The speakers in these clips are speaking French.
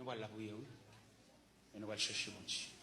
va la prière, oui. Et nous allons chercher mon Dieu.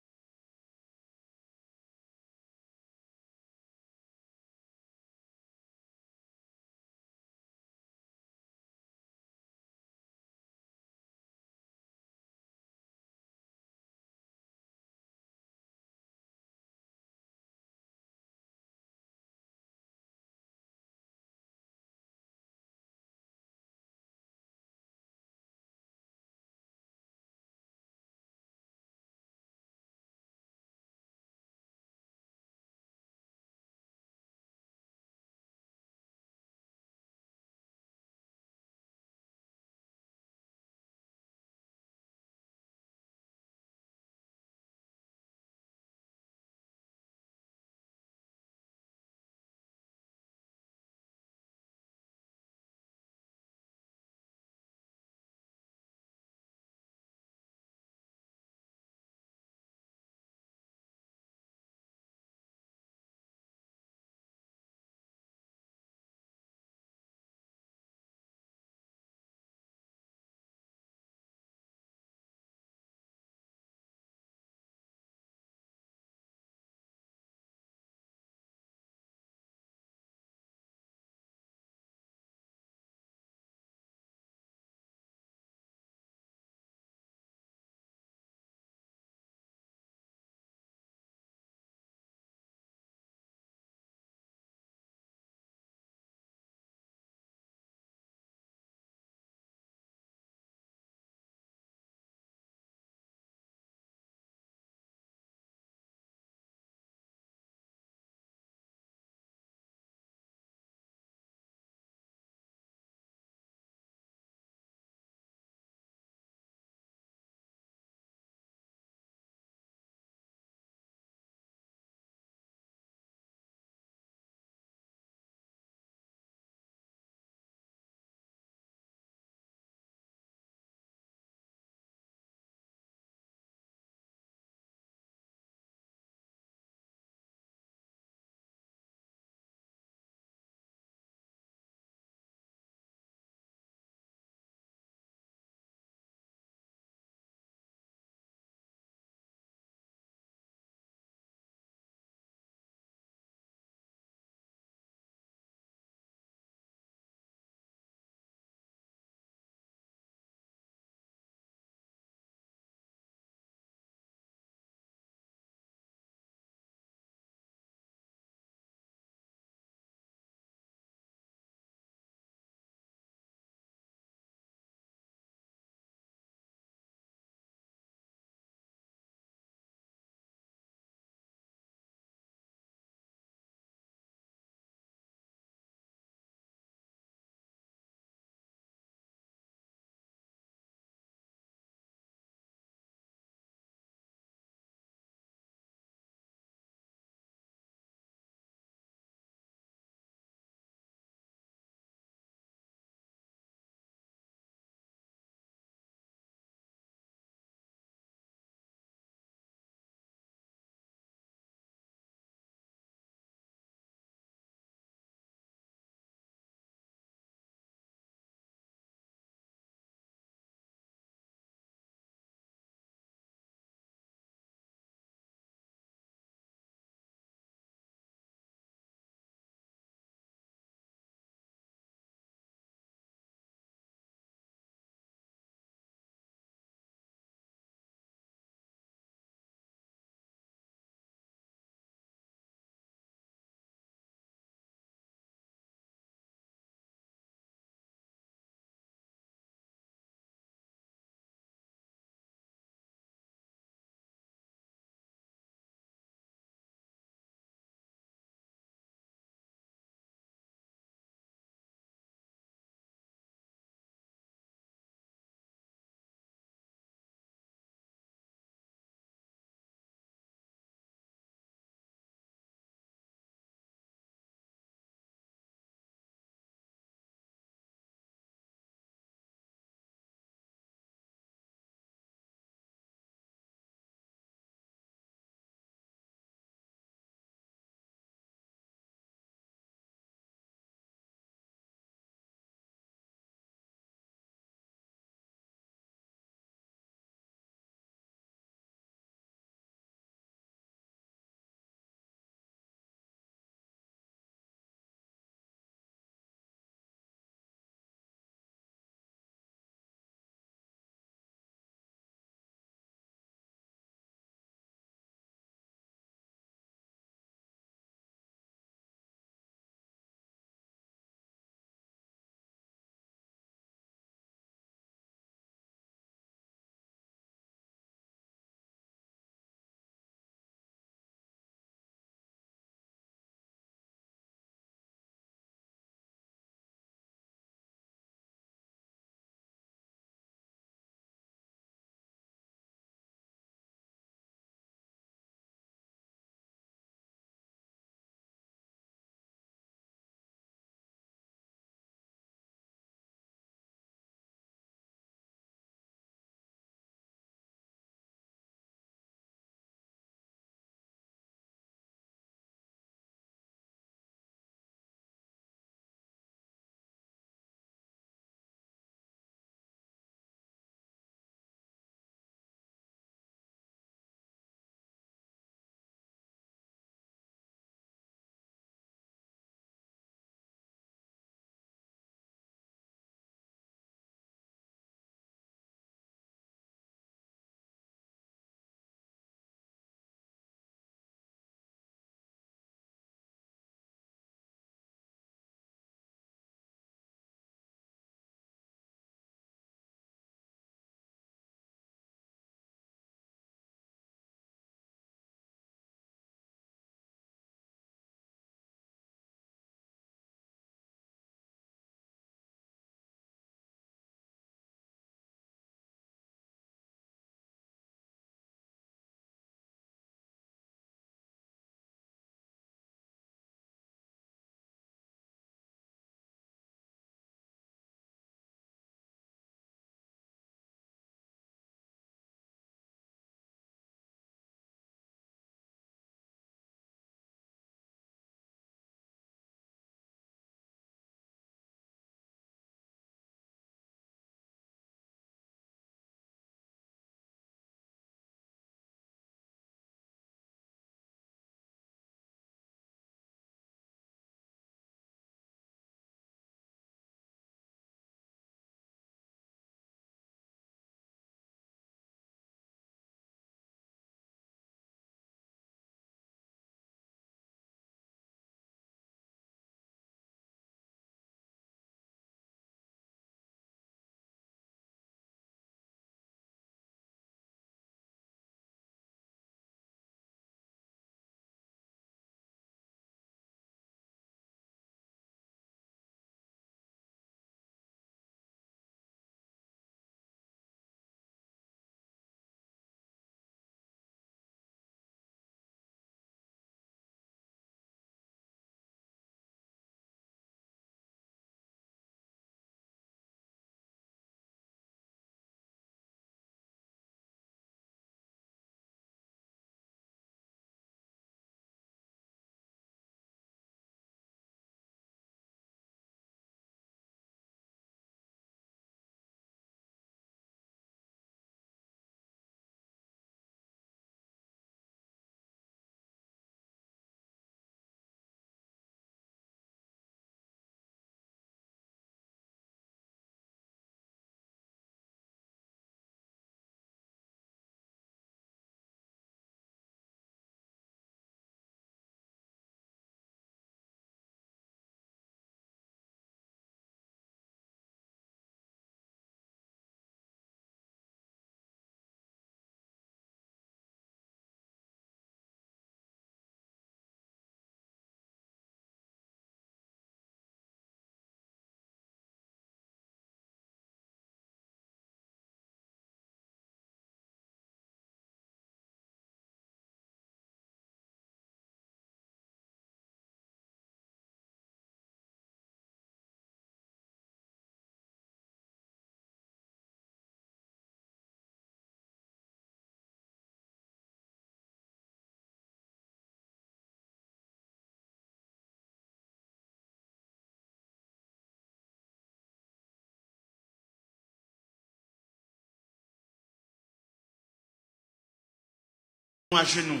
à genoux,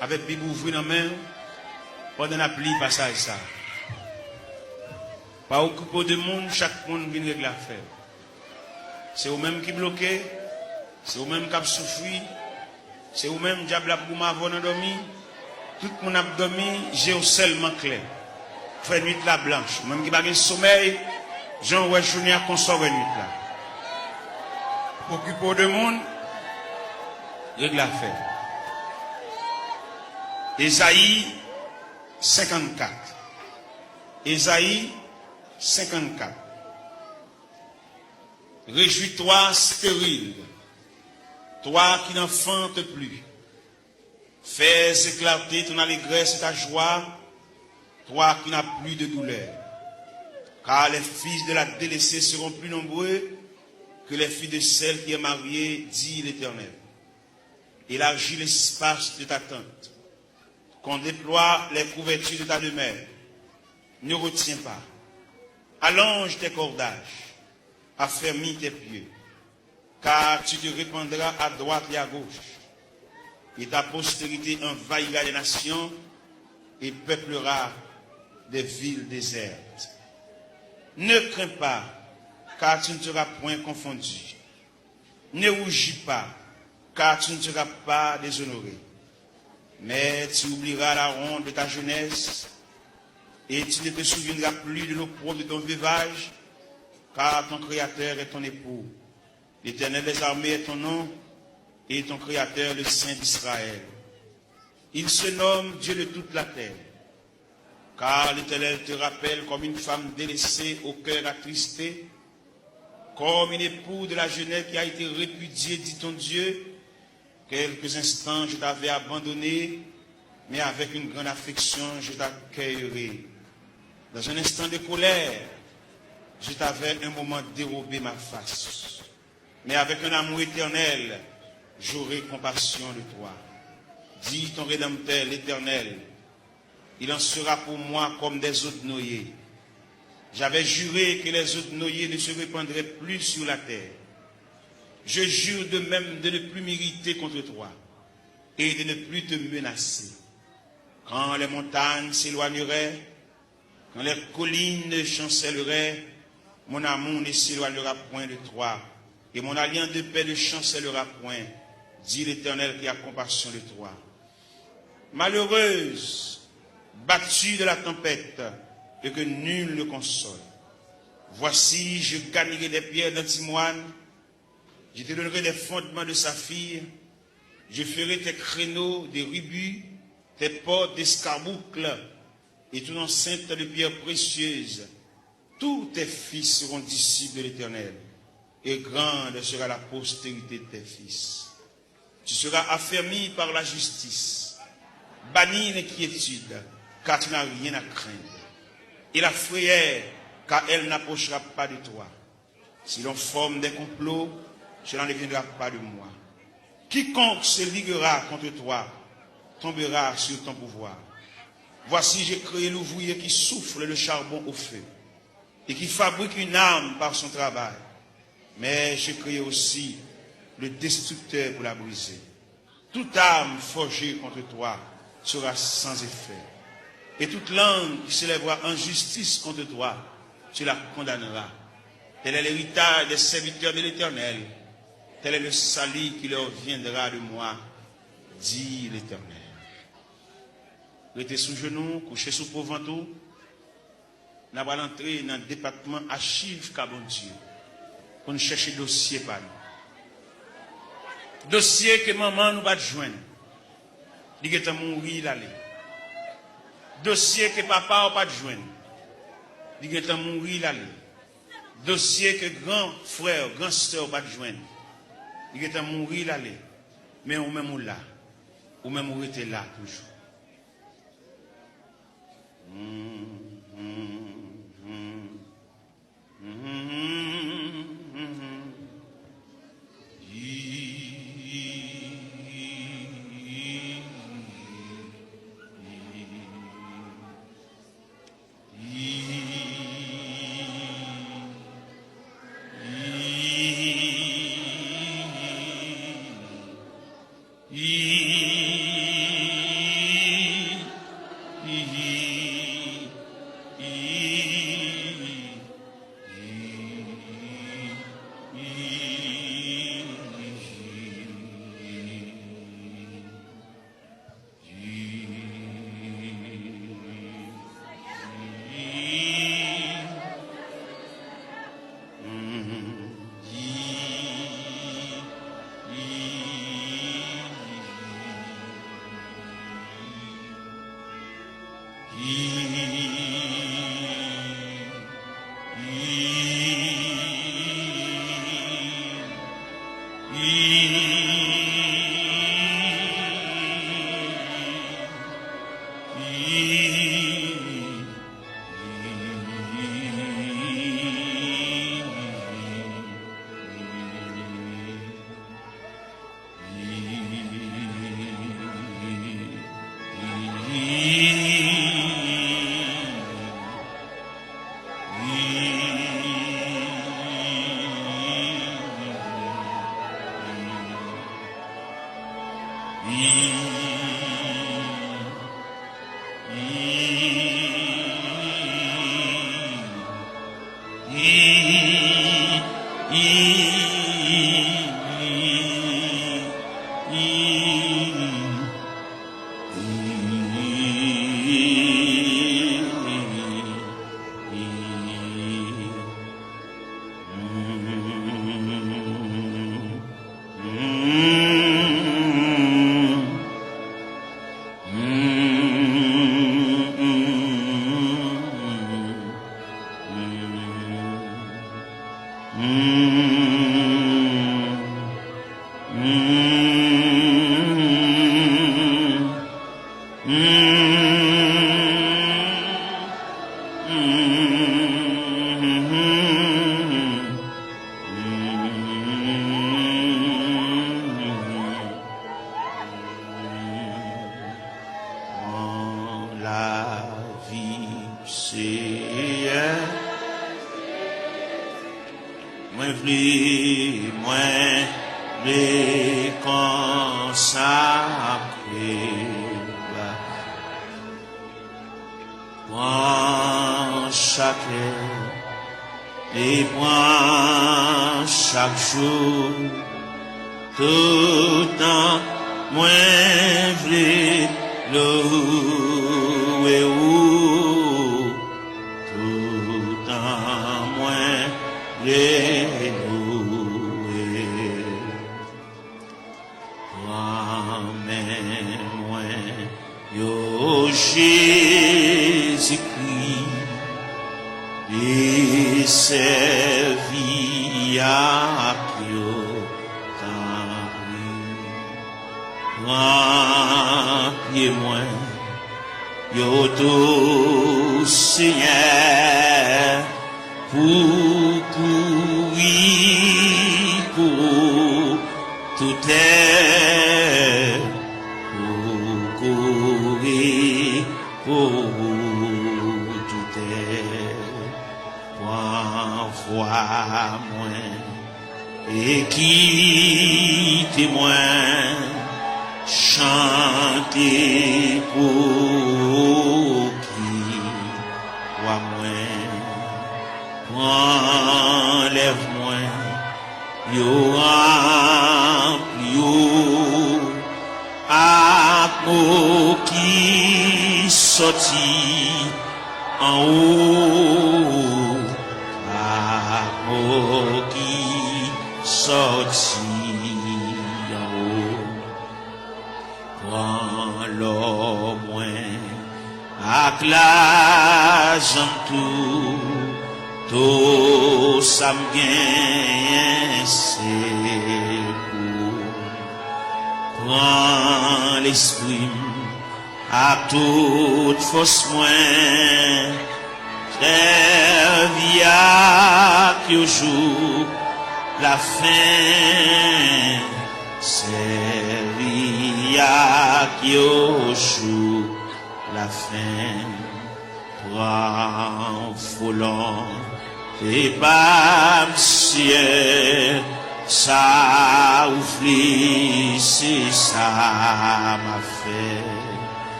avec Bible ouvert dans la main, pendant la pluie, passage ça. Pas occupé de monde, chaque monde vient régler l'affaire. C'est vous-même qui bloquez, c'est vous-même qui souffert, c'est vous-même qui avez dormi. Tout le monde a dormi, j'ai seulement clair. Fait nuit la blanche. Même qui n'a pas de sommeil, Jean ouais journée à consommer nuit là. Occupé de monde, règle l'affaire. Ésaïe 54. Ésaïe 54. Réjouis-toi stérile, toi qui n'enfantes plus. Fais éclater ton allégresse et ta joie, toi qui n'as plus de douleur. Car les fils de la délaissée seront plus nombreux que les filles de celle qui est mariée, dit l'Éternel. Élargis l'espace de ta tente, qu'on déploie les couvertures de ta demeure. Ne retiens pas. Allonge tes cordages, affermis tes pieds, car tu te répandras à droite et à gauche. Et ta postérité envahira les nations et peuplera des villes désertes. Ne crains pas, car tu ne seras point confondu. Ne rougis pas, car tu ne seras pas déshonoré. Mais tu oublieras la ronde de ta jeunesse, et tu ne te souviendras plus de l'opprobre de ton veuvage, car ton Créateur est ton époux. L'Éternel des armées est ton nom, et ton Créateur, le Saint d'Israël. Il se nomme Dieu de toute la terre, car l'Éternel te rappelle comme une femme délaissée au cœur attristé, comme une épouse de la jeunesse qui a été répudiée, dit ton Dieu. Quelques instants je t'avais abandonné, mais avec une grande affection je t'accueillerai. Dans un instant de colère, je t'avais un moment dérobé ma face, mais avec un amour éternel, j'aurai compassion de toi. Dis ton Rédempteur, l'Éternel, il en sera pour moi comme des eaux noyées. J'avais juré que les eaux noyées ne se répandraient plus sur la terre. Je jure de même de ne plus m'irriter contre toi et de ne plus te menacer. Quand les montagnes s'éloigneraient, quand les collines chancelleraient, mon amour ne s'éloignera point de toi et mon alliance de paix ne chancellera point, dit l'Éternel qui a compassion de toi. Malheureuse, battue de la tempête, et que nul ne console. Voici, je gagnerai des pierres d'antimoine, je te donnerai des fondements de saphir, je ferai tes créneaux des rubis, tes portes d'escarboucles, et ton enceinte de pierres précieuses. Tous tes fils seront disciples de l'Éternel, et grande sera la postérité de tes fils. Tu seras affermi par la justice, banni l'inquiétude, car tu n'as rien à craindre. Et la frayeur, car elle n'approchera pas de toi. Si l'on forme des complots, cela ne viendra pas de moi. Quiconque se liguera contre toi tombera sur ton pouvoir. Voici, j'ai créé l'ouvrier qui souffle le charbon au feu et qui fabrique une arme par son travail. Mais j'ai créé aussi le destructeur pour la briser. Toute arme forgée contre toi sera sans effet. Et toute langue qui s'élèvera en justice contre toi, tu la condamneras. Tel est l'héritage des serviteurs de l'Éternel. Tel est le salut qui leur viendra de moi, dit l'Éternel. Restez sous genoux, couchez sous pauvre ventre. Nous allons entrer dans le département archives Cabon Dieu pour nous chercher dossier par nous. Dossier que maman nous va joindre. Il est mourir l'aller. Dossier que papa n'a pas joindre. Il est mourir l'aller. Dossier que grand frère, grand soeur n'a pas joindre. Il est mourir l'aller. Mais ou même là. Ou même ou était là toujours. He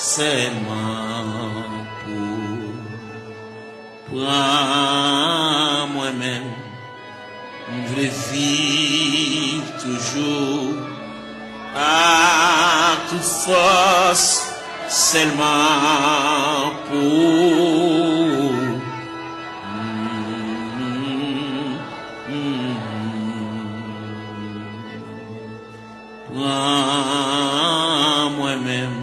seulement pour moi-même. Je veux vivre toujours à toute force, seulement pour moi-même.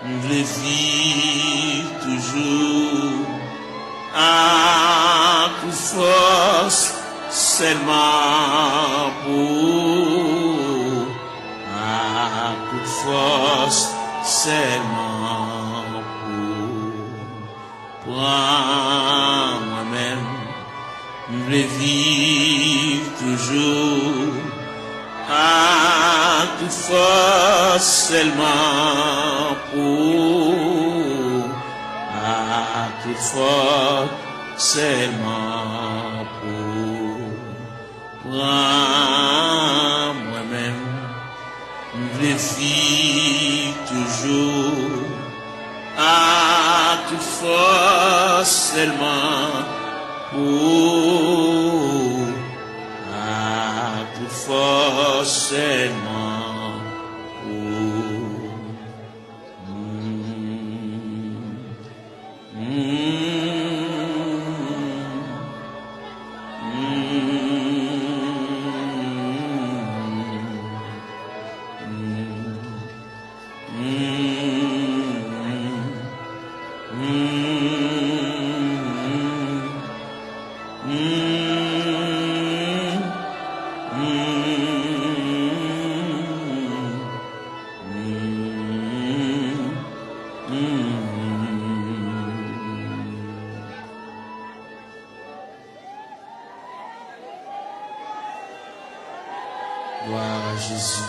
Je veux vivre toujours à toute force, seulement pour à toute force, seulement pour moi-même. Je veux vivre toujours à toute force, seulement pour à toute force, seulement pour moi-même. Je veux vivre toujours à toute force, seulement pour à toute force, seulement pour Gloire à Jésus.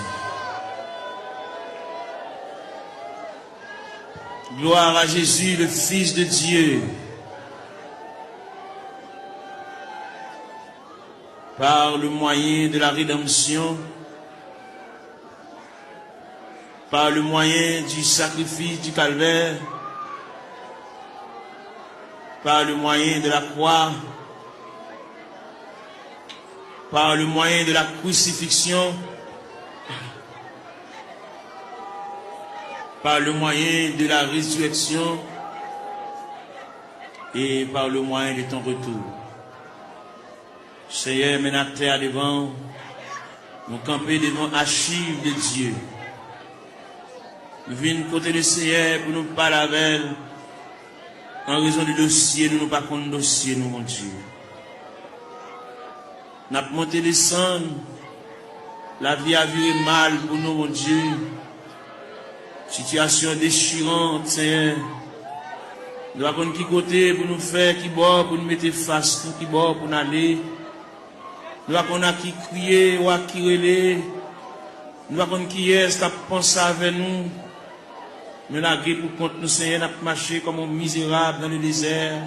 Gloire à Jésus, le Fils de Dieu. Par le moyen de la rédemption, par le moyen du sacrifice du calvaire, par le moyen de la croix, par le moyen de la crucifixion, par le moyen de la résurrection et par le moyen de ton retour. Seigneur, maintenant terre devant, nous camper devant archives de Dieu. Nous venons côté du Seigneur pour nous parler avec elle. En raison du dossier, nous pas contre dossier, nous, mon Dieu. Nous avons monté descendre. La vie a viré mal pour nous, mon Dieu. Situation déchirante, Seigneur. Nous avons qui côté pour nous faire, qui bord pour nous mettre face, qui bord pour nous aller. Nous avons qui crier ou qui relais. Nous avons qui est, qui pense avec nous. Mais la guerre pour contre nous, Seigneur, nous avons marché comme un misérable dans le désert.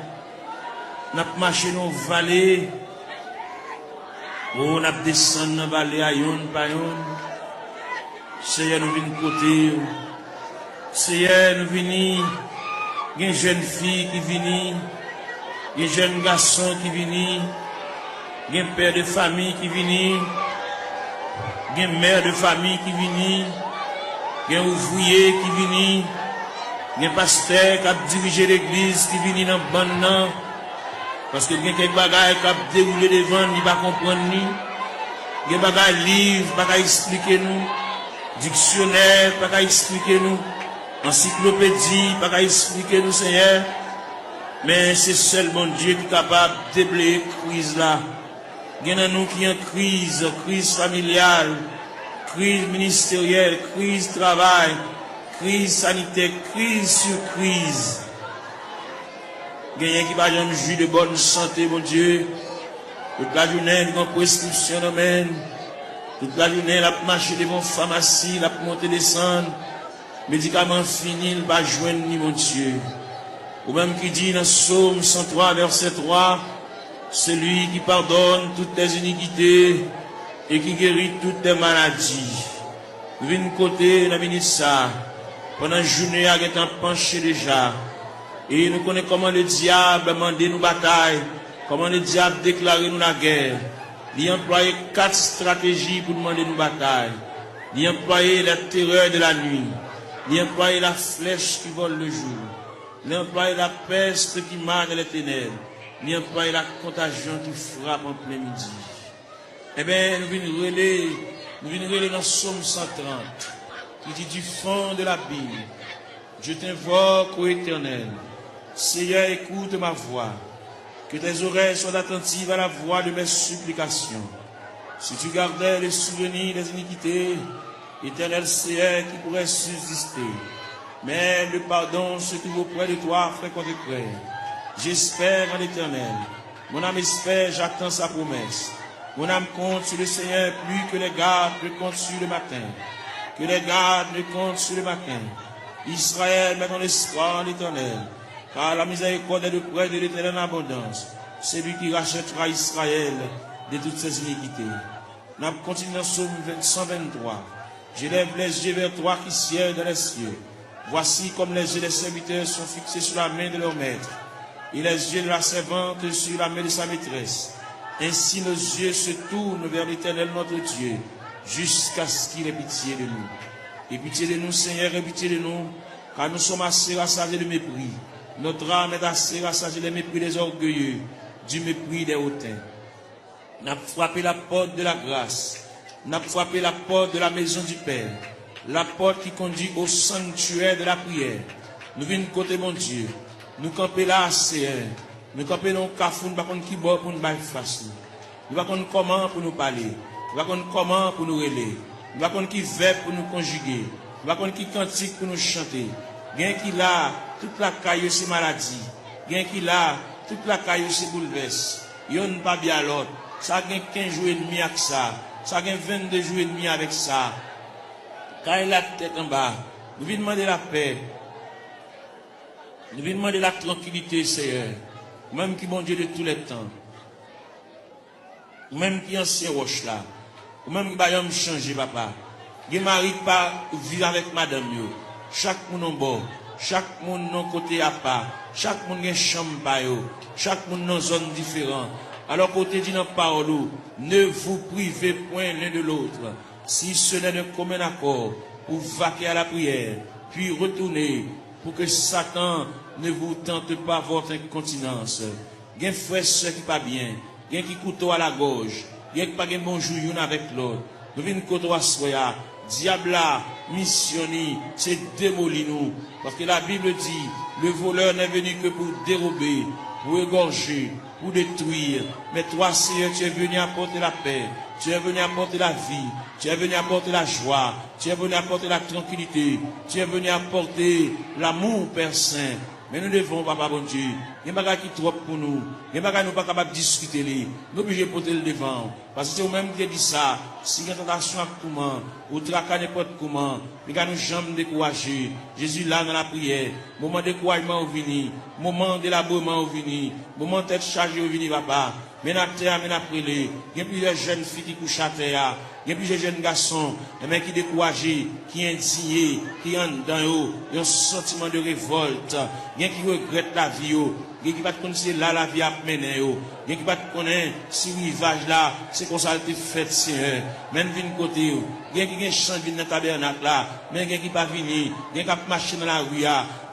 Nous avons marché dans les vallées. Oh, nous avons descendu dans la vallée à yon, par yon. Seigneur, nous venons côté. Seigneur, nous venons. Il y a une jeune fille qui vient. Il y a un jeune garçon qui vient. Il y a un père de famille qui vient. Il y a une mère de famille qui vient. Il y a un ouvrier qui vient. Il y a un pasteur qui a dirigé l'église qui vient dans le banc. Parce que il y a quelques bagages qui ont déroulé devant, il ne va pas comprendre. Il y a des bagages livres, il ne va pas expliquer nous. Dictionnaire, il ne va pas expliquer nous. Encyclopédie, il ne va pas expliquer nous, Seigneur. Mais c'est seulement Dieu qui est capable de déblayer la crise là. Il y en a nous qui ont crise familiale, crise ministérielle, crise travail, crise sanitaire, crise sur crise. Il y a qui va jamais jouir de bonne santé, mon Dieu. Toute la journée, nous avons prescription, amen. Toute la journée, la marche devant la pharmacie, la monter descendre. Médicaments finis, il va joindre, mon Dieu. Ou même qui dit dans Psaume 103, verset 3, celui qui pardonne toutes tes iniquités et qui guérit toutes tes maladies. Nous venons côté, nous venons ça. pendant la journée, il est penché déjà. Et nous connaissons comment le diable a demandé nous bataille, comment le diable a déclaré nous la guerre. Il a employé 4 stratégies pour demander nous bataille. Il a employé la terreur de la nuit. Il a employé la flèche qui vole le jour. Il a employé la peste qui marche dans les ténèbres. Il a employé la contagion qui frappe en plein midi. Eh bien, nous venons relayer dans Psaume 130, qui dit du fond de la Bible, je t'invoque, ô Éternel. Seigneur, écoute ma voix. Que tes oreilles soient attentives à la voix de mes supplications. Si tu gardais les souvenirs des iniquités, Éternel Seigneur, qui pourrait subsister. Mais le pardon se trouve auprès de toi, frère contre frère. J'espère en l'Éternel. Mon âme espère, j'attends sa promesse. Mon âme compte sur le Seigneur plus que les gardes ne comptent sur le matin. Que les gardes ne comptent sur le matin. Israël, met ton espoir en l'Éternel. Car la miséricorde est auprès de l'Éternel en abondance. C'est lui qui rachètera Israël de toutes ses iniquités. Nous continuons dans Psaume 123. J'élève les yeux vers toi qui sièges dans les cieux. Voici comme les yeux des serviteurs sont fixés sur la main de leur maître, et les yeux de la servante sur la main de sa maîtresse. Ainsi nos yeux se tournent vers l'Éternel notre Dieu, jusqu'à ce qu'il ait pitié de nous. Et pitié de nous, Seigneur, et pitié de nous, car nous sommes assez rassasiés de mépris. Notre âme est assez rassasiée des mépris des orgueilleux, du mépris des hautains. N'a frappé la porte de la grâce, n'a frappé la porte de la maison du Père, la porte qui conduit au sanctuaire de la prière. Nous venons côté mon Dieu, nous camper là, Seigneur, nous camper dans le cafou, nous ne savons pas qui bord pour nous faire face. Nous ne savons pas comment pour nous parler, nous ne savons pas comment pour nous relayer, nous ne savons pas qui verbe pour nous conjuguer, nous ne savons pas qui cantique pour nous chanter. Gain qui là, toute la caille c'est maladie, gain qui là, toute la caille c'est bouleverse. Yon pas bien l'autre, ça gain 15 jours et demi avec ça, ça gain 22 jours et demi avec ça. Quand il a la tête en bas, nous venons demander la paix. Nous venons demander la tranquillité, Seigneur. Même qui bon Dieu de tous les temps. Même qui ancien roche là. Ou même qui va me changer, papa. Qui mari pas vivre avec madame yo. Chaque monde en bord. Chaque monde non côté à part. Chaque monde a chambre pa yo. Chaque monde dans zone différente. Alors côté dit dans parole, ne vous privez point l'un de l'autre. Si ce n'est de commun accord, pour vaquer à la prière, puis retourner, pour que Satan ne vous tente pas votre incontinence. Il y a un frère qui pas bien, il y a qui couteau à la gorge, il y a qui pas bon jour avec l'autre. Nous venons couteau à soya, diable missionné, c'est démolir nous. Parce que la Bible dit, le voleur n'est venu que pour dérober, pour égorger, pour détruire. Mais toi, Seigneur, tu es venu apporter la paix. Tu es venu apporter la vie, tu es venu apporter la joie, tu es venu apporter la tranquillité, tu es venu apporter l'amour, Père Saint. Mais nous devons, Papa bon Dieu, il y a des choses qui trop pour nous, il y a des choses que nous ne sommes pas capables de discuter, nous sommes obligés de porter le devant. Parce que c'est vous-même qui dit ça, si il y a une tentation à comment, ou traquer n'importe comment, les gars nous jamais découragés. Jésus là dans la prière, moment de découragement au vini, moment d'élaboration au vini, moment de tête chargée au vini, papa. Mais à terre, mais après les, il y a plusieurs jeunes filles qui couchent à terre, il y a plusieurs jeunes garçons, mais qui découragés, qui indignés, qui ont dans eux, il y a un sentiment de révolte, il y a qui regrettent la vie, il y a qui va te connaître là la vie à mener, il y a qui va te connaître si rivage là, c'est comme ça que fait, Seigneur. Même vin côté, il y a qui chante dans le tabernacle là, mais il y a qui pas venir, il y a qui marcher dans la rue,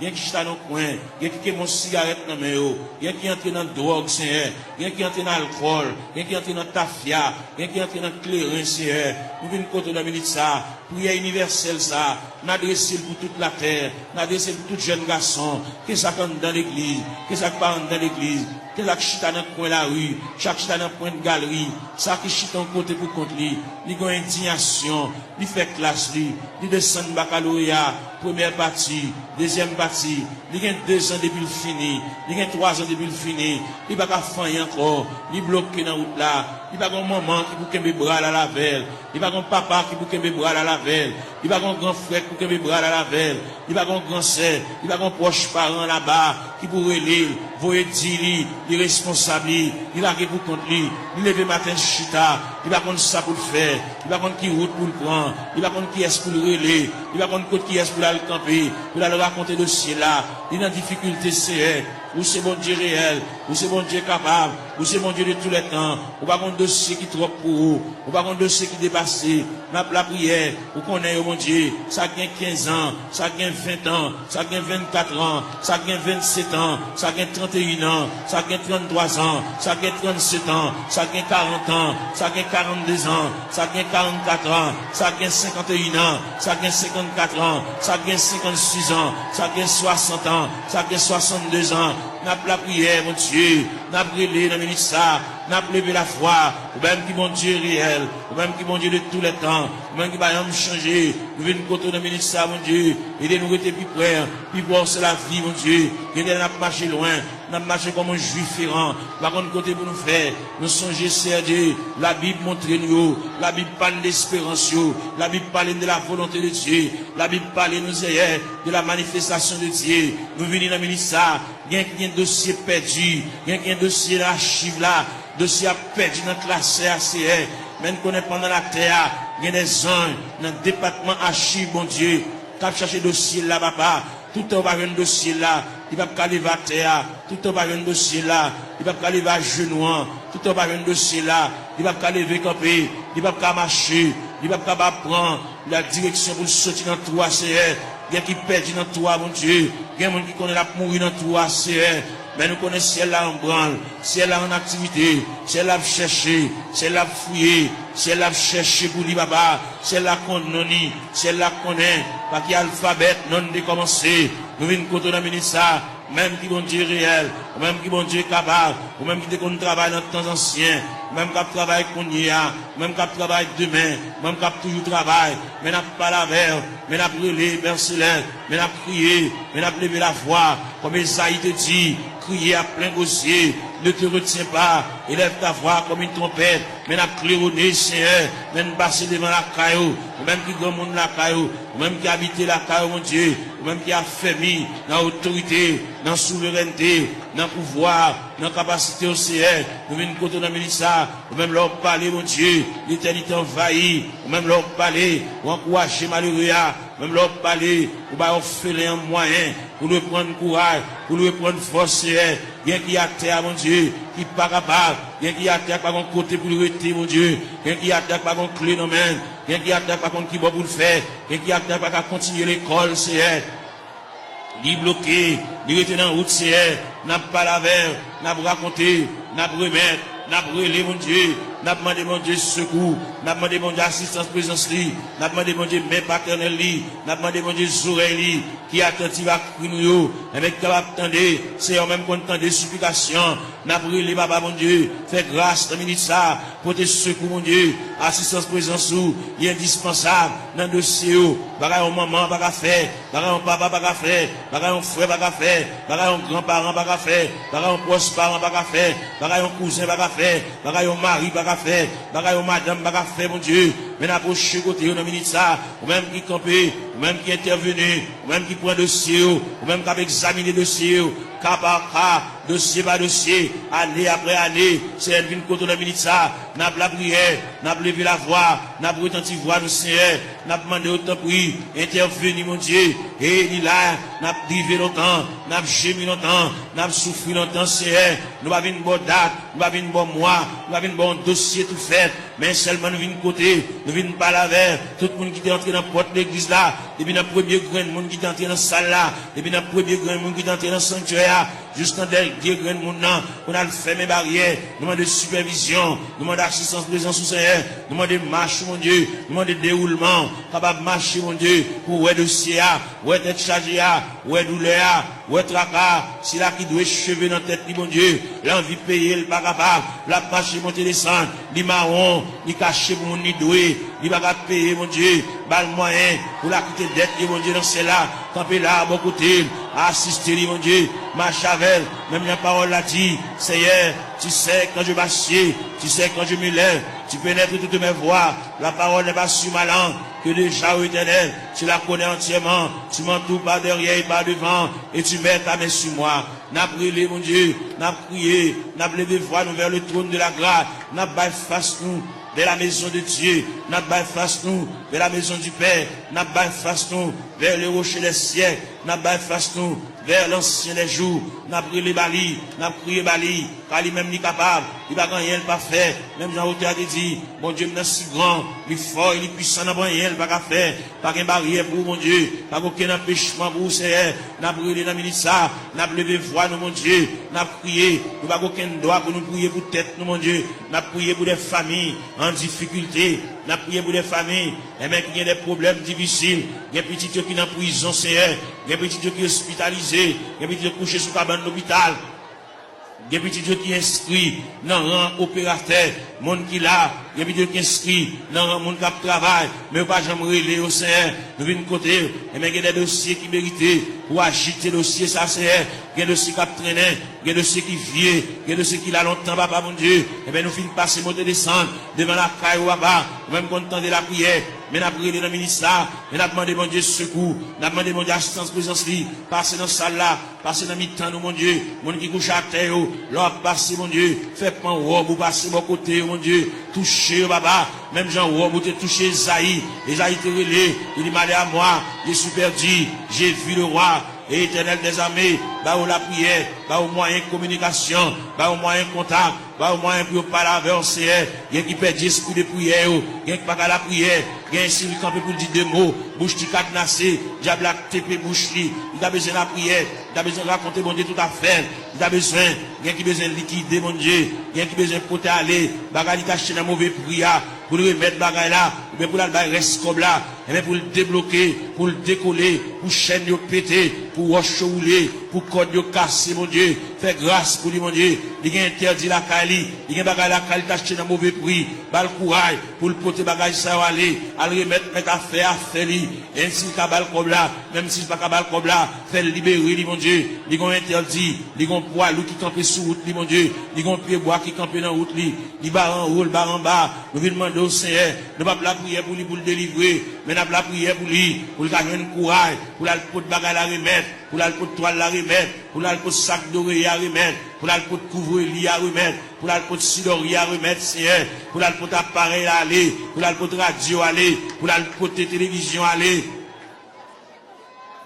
il y a qui chita dans le coin, il y a qui mon cigarette dans mes mains, il y a qui entre dans la drogue, Seigneur, il y a qui entre dans l'alcool, il y a qui entre dans la tafia, il y a qui entre dans le clairin, Seigneur. Nous venons côté de la minute ça, prière universelle ça, n'adresser pour toute la terre, n'adresser pour tout jeune garçon, que ça compte dans l'église, que ça parle dans l'église, que ça chita dans le coin de la rue, chaque chita dans le coin de galerie, ça qui chita en côté pour contre lui, il y a une indignation, il fait classe lui, il descend baccalauréat, première partie, deuxième partie, il y a 2 ans depuis le fini, il y a 3 ans depuis le fini, il va pas faire encore, il bloqué dans la route là, il va un maman qui bouquet mes bras à la lavelle, il va un papa qui bouquet mes bras à la lavelle, il va un grand frère qui bouquet mes bras à la lavelle, il va un grand sœur, il va un proche parent là-bas, qui pourrait lire, voyer dire, les responsables, il a pour compte lui, il lever matin chita, il va contre ça pour le faire, il va contre qui route pour le prendre, il va contre qui est pour le relais, il va contre qui est pour aller camper, pour aller raconter le ciel là, il a difficulté c'est ou c'est bon Dieu réel, ou c'est bon Dieu capable, ou c'est bon Dieu de tous les temps, ou pas un dossier qui trop pour vous, ou pas un dossier qui dépasse, la prière, ou qu'on est au mon Dieu, ça gagne 15 ans, ça gagne 20 ans, ça gagne 24 ans, ça gagne 27 ans, ça gagne 31 ans, ça gagne 33 ans, ça gagne 37 ans, ça gagne 40 ans, ça gagne 42 ans, ça gagne 44 ans, ça gagne 51 ans, ça gagne 54 ans, ça gagne 56 ans, ça gagne 60 ans, ça gagne 62 ans. N'a pas la prière, mon Dieu, n'a pas brûlé dans le ministère, n'a pas levé la foi, ou même qui mon Dieu réel, ou même qui mon Dieu de tous les temps, ou même qui va nous changer, nous venons côté dans le ministère, mon Dieu, et nous rester plus près, puis voir c'est la vie, mon Dieu, et nous n'a pas marché loin, n'a pas marché comme un juif errant, par contre côté pour nous faire, nous songer, c'est Dieu, la Bible montre nous, la Bible parle d'espérance, la Bible parle de la volonté de Dieu, la Bible parle nous hier de la manifestation de Dieu, nous venons dans le ministère, il y a un dossier perdu, il y a un dossier d'archive là, dossier perdu dans la classe CACR, même qu'on est pendant la terre, il y a des anges dans le département archive, bon Dieu, qui a cherché dossier là, papa, tout le temps va un dossier là, il va pas aller à terre, tout le temps va un dossier là, il va pas aller à genoux, tout le temps va un dossier là, il va pas lever camper, il va pas marcher, il va pas prendre la direction pour sortir dans 3 CR. Il y a qui perdent dans toi, mon Dieu. Il y a des gens qui connaissent la mourir dans toi, c'est mais nous connaissons celle là en branle, celle là en activité, celle là chercher, celle là fouiller, celle là chercher pour lui papa, celle là qu'on non, celle là qu'on est, pas qu'il y a alphabet non décommencé. Nous venons côté dans le ministère, même qui bon Dieu réel, ou même qui bon Dieu capable, ou même qui qu'on travaille dans le temps ancien, même qui travaille qu'on y a, même qui travaille demain, même qui toujours travaille, mais n'a pas la verre, mais n'a brûlé, Père Céleste, mais n'a prié, mais n'a levé la voix, comme Esaïe te dit, crier à plein gosier, ne te retiens pas, élève ta voix comme une trompette, mais n'a claironné, Seigneur, mais n'a passé devant la caillou, ou même qui grand monde la caillou, ou même qui habite la caillou, mon Dieu, ou même qui a fermé dans l'autorité, dans la souveraineté, dans le pouvoir, dans la capacité au Seigneur, nous venons côté dans le ministère, ou même leur parler, mon Dieu, l'éternité envahie, ou même leur parler, ou encourager malheureux, même leur parler, ou bah offrir un moyen, pour lui prendre courage, pour lui prendre force, bien qu'il y a terre, mon Dieu, qui n'est pas capable, bien qu'il y a terre par un côté pour lui rester, mon Dieu, bien qu'il y a terre par un clé dans main, bien qu'il y a terre par un qui va pour le faire, bien qu'il y a terre par continuer l'école, c'est ni bloqué, ni rester dans la route, c'est n'a pas la verre, n'a pas raconté, n'a pas remettre, n'a pas relé, mon Dieu, n'a pas demandé, mon Dieu, secours, n'a pas demandé, mon Dieu, assistance, présence, n'a pas demandé, mon Dieu, main paternelle, n'a pas demandé, mon Dieu, oreilles, qui attentive à crier, avec capable d'attendre, c'est en même qu'on entend des supplications, n'a pas relé, papa, mon Dieu, fais grâce, dans le ministère, pour tes secours, mon Dieu, assistance, présence, il est indispensable, dans le dossier, bagaille au maman, pas qu'à faire, bagaille au papa, pas qu'à faire, bagaille au frère, pas qu'à faire, bagaille au grand-parent, pas qu'à faire, bagaille au proche-parent, pas qu'à faire, bagaille au cousin, pas qu'à faire, bagaille au mari, pas qu'à faire, bagaille au madame, pas qu'à faire, mon Dieu, mais n'approche côté, on a mis ça, ou même qui campé, ou même qui intervenu, ou même qui prend dossier, ou même qui a examiné dossier, cas par cas, dossier par dossier, année après année, c'est elle qui nous côté, on a mis ça, n'a pas la prière, n'a pas levé la voix, n'a pas retenti voix du Seigneur, n'a pas demandé autant prix, intervenu, mon Dieu, et il là, n'a pas privé longtemps, n'a pas gémi longtemps, n'a pas souffert longtemps, Seigneur, nous avons une bonne date, nous avons une bonne mois, nous avons un bon dossier tout fait, mais seulement nous venons côté, nous venons pas la vers, tout le monde qui est entré dans la porte de l'église là, depuis le premier grand monde qui est entré dans la salle là, depuis le premier grand monde qui est entré dans le sanctuaire, jusqu'en dernier grand monde là, on a fait mes barrières, nous demandons de supervision, nous demandons d'assistance présence au Seigneur, nous demandons de marche, mon Dieu, nous demandons de déroulement, capable de marcher, mon Dieu, pour ouais dossier, ouais tête chargée, ouais douleur, ouais tracas, c'est là qui doit cheveux dans la tête, mon Dieu, l'envie de payer, le pas capable, la marche monter descendre, ni marron, ni caché pour mon ni doué, ni pas payer, mon Dieu, bal moyen, pour la quitter dette, mon Dieu, dans celle-là, camper là, à bon côté, assister, mon Dieu, marche avec, même la parole l'a dit, Seigneur, tu sais quand je marche, tu sais quand je me lève, tu pénètres toutes mes voies, la parole n'est pas sur ma langue, que déjà, ô Éternel, tu la connais entièrement, tu m'entoures par derrière et par devant, et tu mets ta main sur moi. N'a prié, mon Dieu, n'a prié, n'a levé voix nous vers le trône de la grâce, n'a pas face nous vers la maison de Dieu, n'a pas face nous vers la maison du Père, n'a pas face nous vers le rocher des siècles, n'a pas face nous vers l'ancien des jours, n'a prié les Bali, n'a prié Bali, car lui-même n'est capable, il va rien pas faire, même Jean-Auteur a dit, mon Dieu, il est si grand, il est fort, il est puissant, n'a rien pas faire, pas qu'une barrière pour mon Dieu, pas aucun empêchement pour Seigneur, n'a prié dans le ministère, n'a levé voix, nous, mon Dieu, n'a prié, nous n'avons aucun droit pour nous prier pour tête, nous, mon Dieu, n'a prié pour des familles en difficulté, n'a prié pour des familles, et même qui ont des problèmes difficiles, il y a des petits qui sont en prison, Seigneur, il y a des petits qui sont hospitalisés, il y a des petits qui sont couchés sous cabane d'hôpital, il y a des petits qui sont inscrits dans le rang opérateur, monde qui là, il y a des petits qui sont inscrits dans le rang monde qui travaille, mais pas jamais relé au Seigneur, nous venons côté, et même il y a des dossiers qui méritent pour agiter dossier, ça Seigneur, il y a des dossiers qui traînent, il y a des dossiers qui viennent, il y a des dossiers qui là longtemps, papa mon Dieu, et bien nous finissons passer, monter, descendre, devant la caille ou là-bas, même content de la prière, mais n'a prié dans le ministère, mais n'a demandé mon Dieu secours, n'a demandé mon Dieu assistance, présence, passer dans la salle là, passer dans le mi-temps, mon Dieu, mon qui couche à terre, l'or passer, mon Dieu, fait pan robe ou passer mon côté, mon Dieu, toucher, papa, même Jean robe ou te toucher Esaïe te relé, il dit, malé à moi, je suis perdu, j'ai vu le roi, et Éternel des armées, bah, la prière, bah, au moyen de communication, bah, au moyen de contact, bah, au moyen pour parler avec le Seigneur, il y a qui perd 10 coups de prière, il y a qui pas qu'à la prière, il y a un Cyril campé pour dire deux mots, bouche qui cadenassé, diable a TP bouche li, il a besoin de la prière, il a besoin de raconter mon Dieu tout à fait, il a besoin, il y a qui besoin de liquider mon Dieu, il y a qui besoin de porter aller, bagarre caché dans mauvais prière, pour le remettre bagarre là, ou bien pour la reste comme là, et bien pour le débloquer, pour le décoller, pour chaîne de péter, pour roche rouler, pour code de casser, mon Dieu, fais grâce pour lui, mon Dieu, il y a interdit la Kali, il y a bagarre la Kali acheté dans mauvais prix, bal courage, pour le porter bagarre ça aller, à le remettre, mettre à faire lui, ainsi qu'à bal comme là, même si c'est pas qu'à bal comme là, fait libérer, lui, mon Dieu, il y a interdit, il y a poids, qui campé sous route, lui, mon Dieu, il y a pied bois qui campé dans route, lui, il bar en haut, le bar en bas, nous venons demander au Seigneur, nous pas la prière pour lui, pour le délivrer, mais nous la prière pour lui, pour le gagner un courage, pour la porte bagarre la remettre, pour la porte toile la remettre, pour la porte sac doré à remettre, pour la porte couvre-lit à remettre, pour la porte sidori à remettre, Seigneur, pour la porte appareil à aller, pour la porte radio à aller, pour la porte télévision à aller,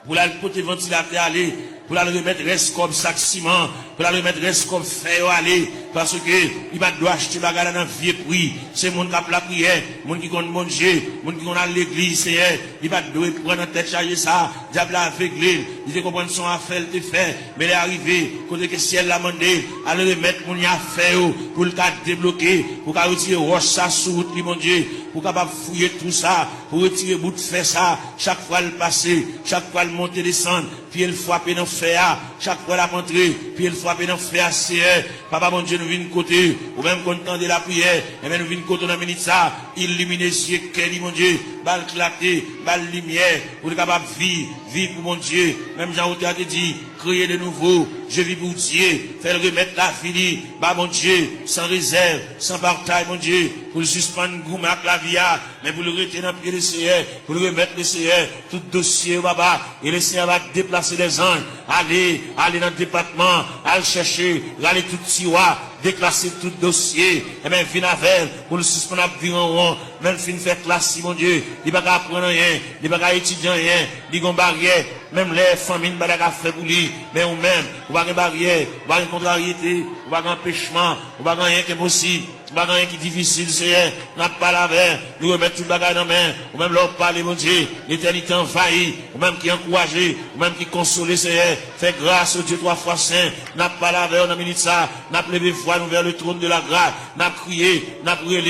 pour la porte ventilateur à aller, pour la remettre reste comme sac ciment, pour la remettre reste comme fer à aller, parce que il va devoir acheter bagarre dans vieux prix, c'est mon qui a la prière, mon qui compte manger, mon qui compte à l'église, Seigneur, il va devoir prendre en tête charger ça, diable aveuglé, il te comprendre son affaire, te fait, mais il est arrivé, côté que ciel l'a demandé, à le remettre mon affaire, pour le cas débloquer, pour qu'à retirer roche ça sous route, mon Dieu, pour capable fouiller tout ça, pour retirer bout de fer ça, chaque fois le passer, chaque fois le monter, descendre, puis il frapper dans le fer, chaque fois la rentrer, puis il frapper dans le fer, Seigneur, papa mon Dieu, nous venons côté, ou même content de la prière, et même nous venons côté dans le minute ça, illuminer ce qu'est, mon Dieu, balle clarté, balle lumière, pour être capable de vivre pour mon Dieu, même Jean-Auteur a dit, créer de nouveau, je vis pour Dieu, faire remettre la fini, bah mon Dieu, sans réserve, sans partage, mon Dieu, pour le suspendre gourmet avec la vie, mais pour le retirer dans le pied du Seigneur, pour le remettre le Seigneur, tout dossier, papa, et le Seigneur va déplacer les anges, aller dans le département, aller chercher, aller tout tiroir, déclasser tout dossier, et bien, venir avec, pour le suspendre à vivre en rond, même fin faire classe, mon Dieu, il va pas apprendre rien, il va pas étudier rien, il va pas barrière, même les familles, il va pas faire pour lui, mais ou même, ou pas une barrière, ou pas une contrariété, ou pas un empêchement, ou pas rien qui est possible, ou pas rien qui est difficile, Seigneur, n'a pas la verre, nous remettre tout le bagage dans la main, ou même leur parler, mon Dieu, l'éternité envahie, ou même qui encouragé, ou même qui consolé, Seigneur, fait grâce au Dieu 3 fois saint, n'a pas la verre, on a minute ça, n'a levé foi, nous vers le trône de la grâce, n'a crié,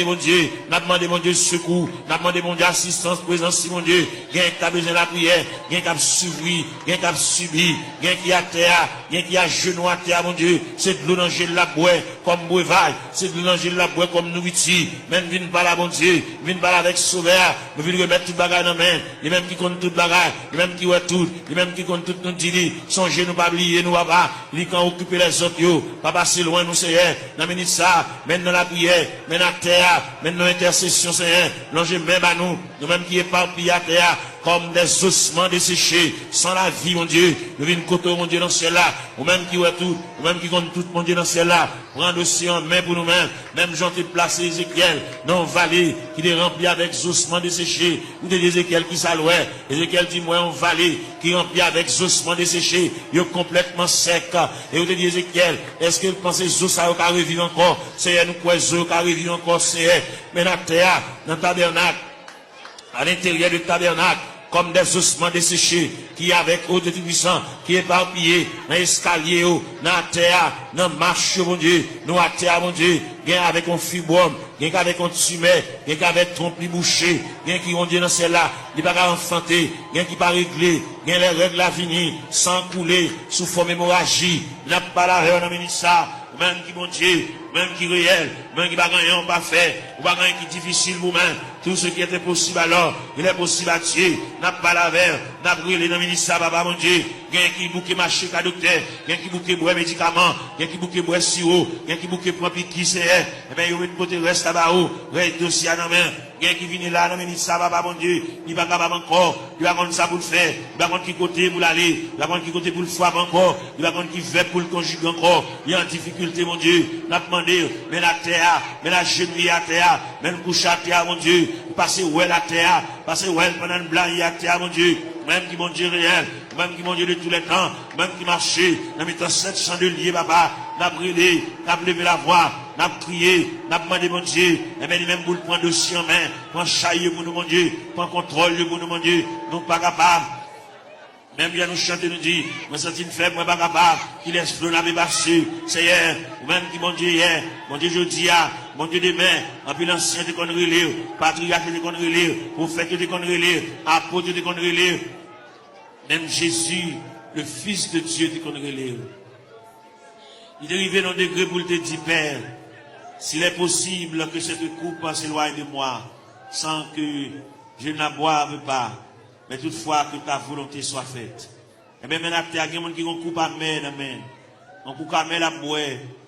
mon Dieu, n'a demandé, mon Dieu, secours, n'a demandé, mon Dieu, assistance, présence, mon Dieu, gain qui a besoin de la prière, gain qui a suivi, gain qui a subi, gain qui a terre, gain qui a genou à terre, mon Dieu, c'est de l'eau dans la boue, comme breuvage, c'est de l'eau dans la boire comme nourriture, même vin par la bon Dieu, vin par avec sauveur, nous venons remettre tout bagage dans main, les mêmes qui comptent tout bagage, les mêmes qui voient tout, les mêmes qui comptent tout nous dit, songez nous pas oublier nous papa, les quand occuper les autres yo, pas passer loin nous Seigneur, dans minute ça, même dans la prière, même à terre, même dans l'intercession Seigneur, l'ange même à nous, nous mêmes qui éparpillés à terre, comme des ossements desséchés, sans la vie, mon Dieu. Nous venons côté, mon Dieu, dans ce ciel-là. Ou même qui voit tout, ou même qui compte tout, mon Dieu, dans ce ciel-là. Prendre aussi en main pour nous-mêmes. Même gens qui placé Ézéchiel dans la vallée, qui est rempli avec ossements desséchés. Ou des Ézéchiel qui s'allouait. Ézéchiel dit, moi, en vallée, qui est rempli avec ossements desséchés. Il est complètement sec. Et vous dit Ézéchiel, est-ce que vous pensez que ça va revivre encore? C'est nous quoi, ça va revivre encore, c'est mais dans la terre, dans le tabernacle, à l'intérieur du tabernacle, comme des ossements desséchés, qui avec eau de puissant, qui éparpillés, dans l'escalier, dans la terre, dans la marche, mon Dieu, nous à terre, mon Dieu, gain avec un fibrome, gain avec un tumeur, gain avec trompe bouché, gain qui ont Dieu dans celle-là, il pas enfanter, gain qui pas réglé, gain les règles à venir, sans couler, sous forme hémorragie, n'a pas la règle dans le ministère, même qui mon Dieu, même qui réel, même qui pas gagné, pas fait, ou pas gagné qui difficile vous-même, tout ce qui était possible alors, il est possible à Dieu, n'a pas la verre, n'a brûlé dans le ministère, papa mon Dieu, gain qui bouquet marché qu'à docteur, gain qui bouquet boire médicaments, gain qui bouquet boire sirop, gain qui bouquet prend qui c'est, eh bien, il y a une côté reste là-bas, reste dossier à la main, gain qui vient là dans le ministère, papa mon Dieu, il va pas capable encore, il va contre ça pour le faire, il va contre qui côté pour l'aller, il va contre qui côté pour le frapper encore, il va contre qui fait pour le conjuguer encore, il y a en difficulté, mon Dieu, n'a demandé, mais la terre, mais la genouille à terre, mais le couche à terre, mon Dieu, passer où est la terre, passer où est pendant le blanc à terre, mon Dieu, même qui mon Dieu réel, même qui mon Dieu de tous les temps, même qui marchait, dans mes 700 de liés, papa, n'a brûlé, n'a levé la voix, n'a crié, n'a demandé mon Dieu, et bien même pour le prendre aussi en main, prendre chailler pour nous, mon Dieu, prendre contrôle pour nous, mon Dieu, nous pas capables. Même bien nous chanter, nous dit, moi senti une faible, moi pas capable, qu'il laisse flot la passé, c'est hier, ou même qui mon Dieu hier, mon Dieu jeudi, mon Dieu demain, en plus l'ancien de conneries lire, patriarche de conneries lire, prophète de conneries lire, apôtre de conneries lire, même Jésus, le Fils de Dieu de conneries lire. Il est arrivé dans le degré pour te dire, Père, s'il est possible que cette coupe s'éloigne de moi, sans que je n'aboive pas, mais toutefois que ta volonté soit faite. Et bien maintenant, il y a des gens qui ont coupe à main, on coupe à main à boire,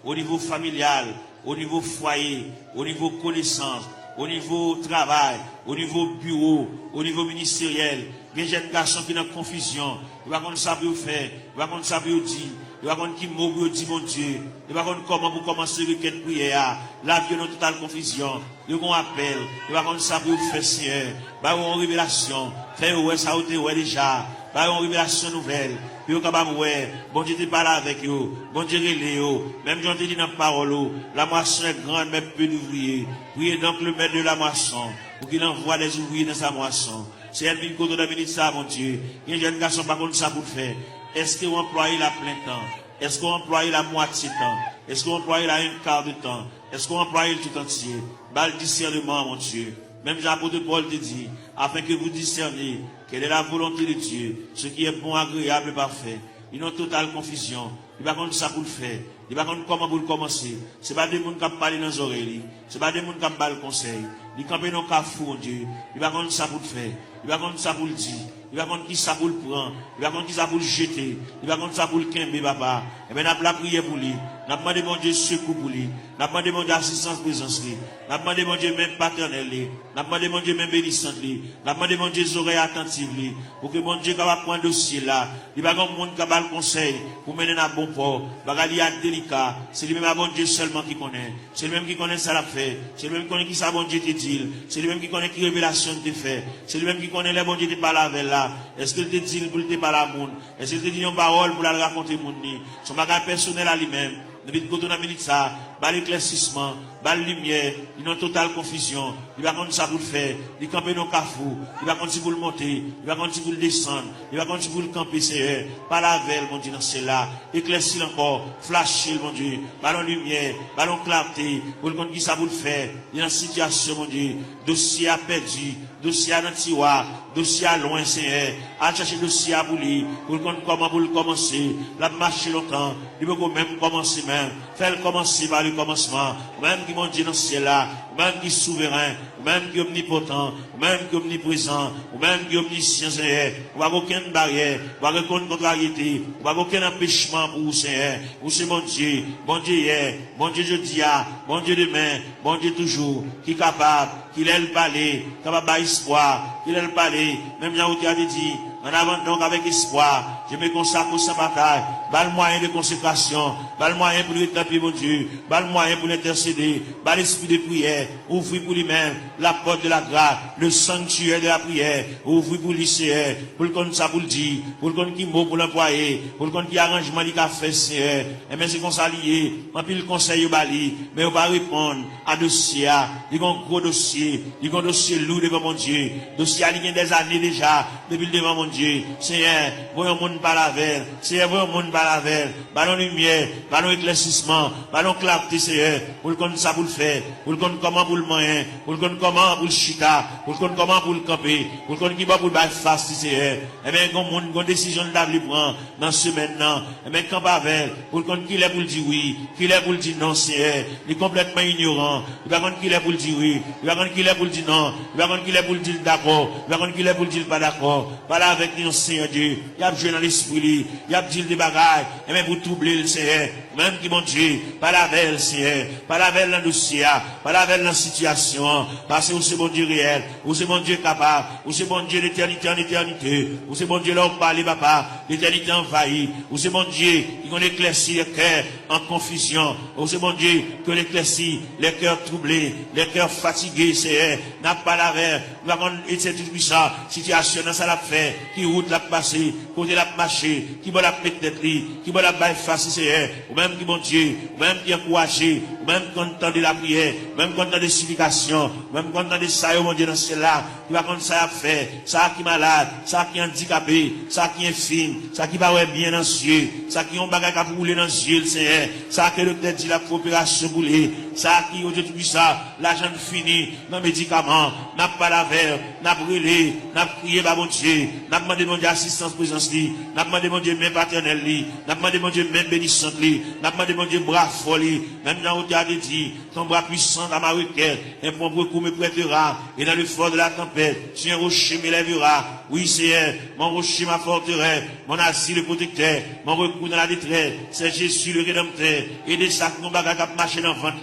au niveau familial, au niveau foyer, au niveau connaissance, au niveau travail, au niveau bureau, au niveau ministériel. Il y a des jeunes garçons qui sont en confusion. Ils ne savent pas ça pour faire, ils ne savent pas ça pour dire. Il va qui mot pour dire mon Dieu. Il va comment pour commencer le requête prière. La vie dans totale confusion. Il va appel. Il va ça pour faire Seigneur. Il va une révélation. Faire ouais ça ouais déjà. Il va une révélation nouvelle. Puis capable ouais. Bon Dieu te parle avec eux. Bon Dieu relé eux. Même Jean te dit dans la parole. La moisson est grande mais peu d'ouvriers. Priez donc le maître de la moisson pour qu'il envoie des ouvriers dans sa moisson. C'est elle qui côté de bénir ça mon Dieu. Il y a des garçons par contre ça pour faire. Est-ce que vous employez la plein temps? Est-ce qu'on emploie la moitié de temps? Est-ce qu'on emploie la un quart de temps? Est-ce qu'on emploie le tout entier? Bal discernement, mon Dieu. Même l'apôtre Paul te dit, afin que vous discerniez quelle est la volonté de Dieu, ce qui est bon, agréable et parfait. Ils ont totale confusion. Il va contre ça pour le faire. Il va contre comment pour le commencer. C'est pas des gens qui parlent dans les oreilles. C'est pas des gens qui parlent le conseil. Ils campent dans le cafou, mon Dieu. Il va contre ça pour le faire. Il va contre ça pour le dire. Il va contre qui ça pour le prendre. Il va contre qui ça pour le jeter. Il va contre ça pour le quimber, papa. Et bien, on a la prière pour lui. On a demandé mon Dieu secours pour lui. On a demandé mon Dieu assistance présence lui. On a demandé mon Dieu même paternel lui. On a demandé mon Dieu même bénissante lui. On a demandé mon Dieu oreilles attentives lui. Pour que mon Dieu capable prendre dossier là. Il va comme monde capable conseil pour mener à bon port. Bagali à délicat. C'est lui même à bon Dieu seulement qui connaît. C'est lui même qui connaît ça l'a fait. C'est lui même qui connaît qui ça bon Dieu te dit. C'est lui même qui connaît qui révélation te fait. C'est lui même qui connaît les bon Dieu te parle avec là. Est-ce qu'il te dit pour te parler à monde? Est-ce qu'il te dit une parole pour la raconter mon ni? Son bagage personnel à lui-même. Depuis que a mis ça, l'éclaircissement, la lumière, il est en totale confusion. Il va continuer ça pour le faire. Il campe dans le cafou. Il va continuer pour le monter. Il va continuer pour le descendre. Il va continuer pour le camper, Seigneur. Par la veille, mon Dieu, dans celle-là. Éclaircir encore. Flasher, mon Dieu. Ballon lumière. Ballon clarté. Pour le continuer ça pour le faire. Il y a une situation, mon Dieu. Dossier à perdu. Dossier à tiroir. Dossier à loin, Seigneur. À chercher dossier à bouler. Pour le comment pour le commencer. La marcher longtemps. Il veut même commencer même. Faire commencer par le commencement, ou même qui mon Dieu dans ce ciel là, ou même qui est souverain, ou même qui est omnipotent, ou même qui est omniprésent, ou même qui est omniscient, Seigneur, ou pas aucune barrière, ou pas aucune contrariété, ou pas aucun empêchement pour vous, Seigneur. Vous c'est mon Dieu hier, bon Dieu jeudi, bon Dieu demain, bon Dieu toujours, qui est capable, qu'il ait le palais, capable d'espoir, qu'il ait le palais, même là où tu as dit, en avant donc avec espoir, je me consacre sans bataille, bas le moyen de consécration, bas le moyen pour l'établir mon Dieu, bas le moyen pour l'intercéder, bas l'esprit de prière, ouvrir pour lui-même la porte de la grâce, le sanctuaire de la prière, ouvrir pour lycéen, pour le compte ça pour le dire, pour le compte qui mot pour l'employer, pour le compte qui arrangement du café, Seigneur, et bien c'est qu'on s'allie, on peut le conseil au bali, mais on va répondre à dossier, il y a un gros dossier, il y a un dossier lourd devant mon Dieu, dossier il y a des années déjà, depuis devant mon Dieu. Seigneur, voyons monde par la veille, Seigneur, voyons monde par la veille, ballon lumière, ballon éclaircissement, ballon clarté, Seigneur, pour le compte ça pour le faire, pour le compte comment pour le moyen, pour le compte comment pour le chita, pour le compte comment pour le camper, pour le compte qui va pour le bail face, Seigneur. Eh bien, quand monde, quand décision de prendre dans ce maintenant, eh bien, quand pas avec, pour le compte qu'il est pour le dire oui, qu'il est pour le dire non, Seigneur, il est complètement ignorant, il va compte qu'il est pour le dire oui, il va compte qu'il est pour le dire non, il va compte qu'il est pour le dire d'accord, il va compte qu'il est pour le dire pas d'accord, pas là avec nous, Seigneur Dieu, il y a joué dans l'esprit, il y a dit des bagailles, et même pour troubler le Seigneur, même qui mon Dieu, pas la veille, Seigneur, pas la veille dans le dossier, pas la veille dans la situation, parce que c'est mon Dieu réel, ou c'est mon Dieu capable, ou c'est mon Dieu d'éternité en éternité, ou c'est mon Dieu là où parler, papa, l'éternité envahie, ou c'est mon Dieu qui qu'on éclaircit les cœurs en confusion, ou c'est mon Dieu qui qu'on éclaircit les cœurs troublés, les cœurs fatigués, Seigneur, n'a pas la veille, nous avons été tout puissant, situation dans ça l'a fait, qui route l'a passé, côté l'a marché, qui va la peut-être qui va la baille face, Seigneur, ou même qui mon Dieu, ou même qui encouragé, ou même content de la prière, même content de supplication, même content de ça, mon Dieu, dans cela, qui va comme ça à faire, ça qui est malade, ça qui est handicapé, ça qui est fine, ça qui va bien dans les yeux, ça qui ont bagage à rouler dans les yeux, Seigneur, ça qui est le tête dit la coopération boulée, ça qui, aujourd'hui, ça, l'argent fini, dans les médicaments, n'a pas la verre, n'a brûlé, n'a prié, bah, mon Dieu, n'a demandé mon Dieu assistance présence, n'a demandé mon Dieu main paternelle, n'a demandé mon Dieu main bénissante, n'a demandé mon Dieu bras fort, même dans où tu as dit, ton bras puissant dans ma requête, un bon recours me prêtera, et dans le fort de la tempête, si un rocher m'élèvera, oui, Seigneur, mon rocher ma forteresse, mon asile le protecteur, mon recours dans la détresse, c'est Jésus le rédempteur, et des sacs, mon bagage à marcher dans le ventre,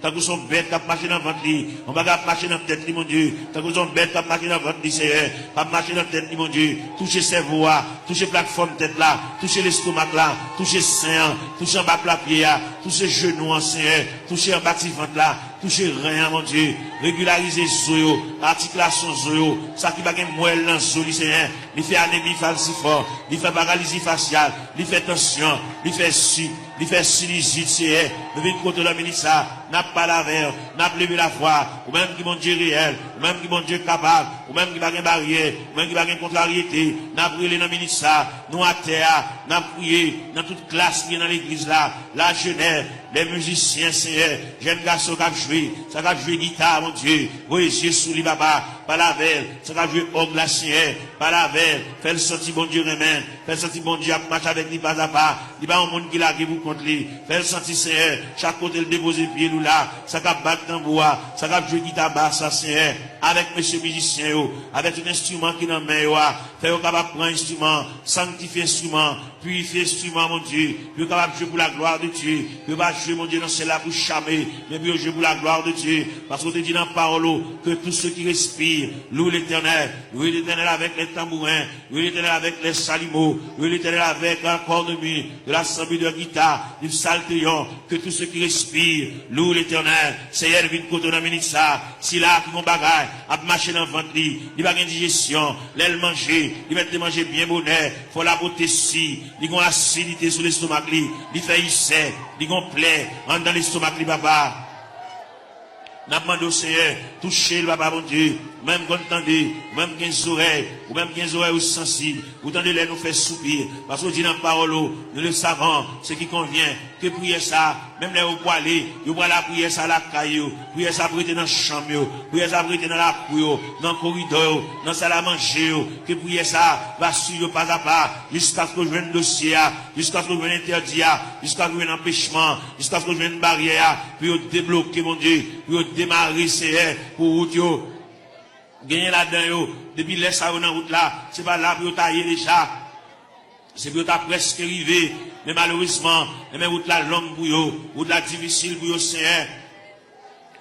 tant que son bête à marcher dans le ventre, mon bagage à marcher dans la tête, mon Dieu, tant que son bête à marcher dans le ventre, Seigneur, pas marcher dans la tête, mon Dieu, toucher cerveau, toucher plateforme tête là, toucher l'estomac là, toucher sein, toucher en bas la pied, toucher genoux, Seigneur, toucher en bas de ventre là, toucher rien, mon Dieu, régulariser zoyo, articulation zoyo, ça qui va gagner moelle dans zoyo, Seigneur, il fait anémie falciforme, il fait paralysie faciale, il fait tension, il fait sinusite, Seigneur, le vide côté de la ministre, n'a pas la verre, n'a pas levé la foi, ou même qui mon Dieu réel, ou même qui mon Dieu capable, ou même qui va gagner barrière, ou même qui va gagner contrariété, n'a brûlé dans le ministre, nous à terre, n'a prié dans toute classe qui est dans l'église là, la jeunesse, les musiciens, Seigneur, jeunes garçons qui ont joué, ça qui ont joué guitare, mon Dieu, voyez Jésus sous les papa, pas la veille, ça qui ont joué orgue la Seigneur, pas la veille, fait le sortir bon Dieu remède, fait le sortir bon Dieu à marcher avec lui pas à pas, il va un monde qui l'a vous contre lui, fait le sortir Seigneur, chaque côté le déposer pied nous là, ça qui a battre dans bois, ça qui a joué guitare basse, ça Seigneur, avec monsieur musicien, avec un instrument qui dans main, fait au capable prendre instrument, sanctifier instrument, purifier instrument, mon Dieu, puis capable jouer pour la gloire de Dieu, puis pas jouer, mon Dieu, dans celle-là pour charmer, mais puis jouer pour la gloire de Dieu, parce qu'on te dit dans la parole, que tous ceux qui respirent, louent l'éternel avec les tambourins, louent l'éternel avec les salimos, louent l'éternel avec un corps de mie, de l'assemblée de guitare, du psaltéon, que tous ceux qui respirent, louent l'éternel, c'est elle, vite côté dans le ça, si là, qui vont bagaille, à marcher dans le ventre, il va gagner digestion, l'aile manger, il va te manger bien bonheur, faut la beauté si, il va acidité sur l'estomac, il fait hissé, il va plaie, dans l'estomac, papa. N'a demandé au Seigneur, toucher le papa, mon Dieu, même quand entendez, même 15 oreilles, ou même 15 oreilles sensibles, ou tendez les nous faire soupir, parce que dit dans la parole, nous le savons, ce qui convient, que prier ça, même les ou aller, vous pouvez la prier ça la caillou, prier ça prêter dans la chambre, prier ça prêter dans la cour, dans le corridor, dans la salle à manger, que prier ça, va suivre pas à pas, jusqu'à ce que je vienne dossier, jusqu'à ce que je vienne interdit, jusqu'à ce que je vienne empêchement, jusqu'à ce que je vienne barrière, puis débloquer, mon Dieu, puis démarrer, c'est pour vous, gagner là-dedans, depuis les savons dans route là, c'est pas là pour tailler déjà. C'est pour ta presque arrivé, mais malheureusement, mais route là longue pour vous, route là difficile pour vous, Seigneur.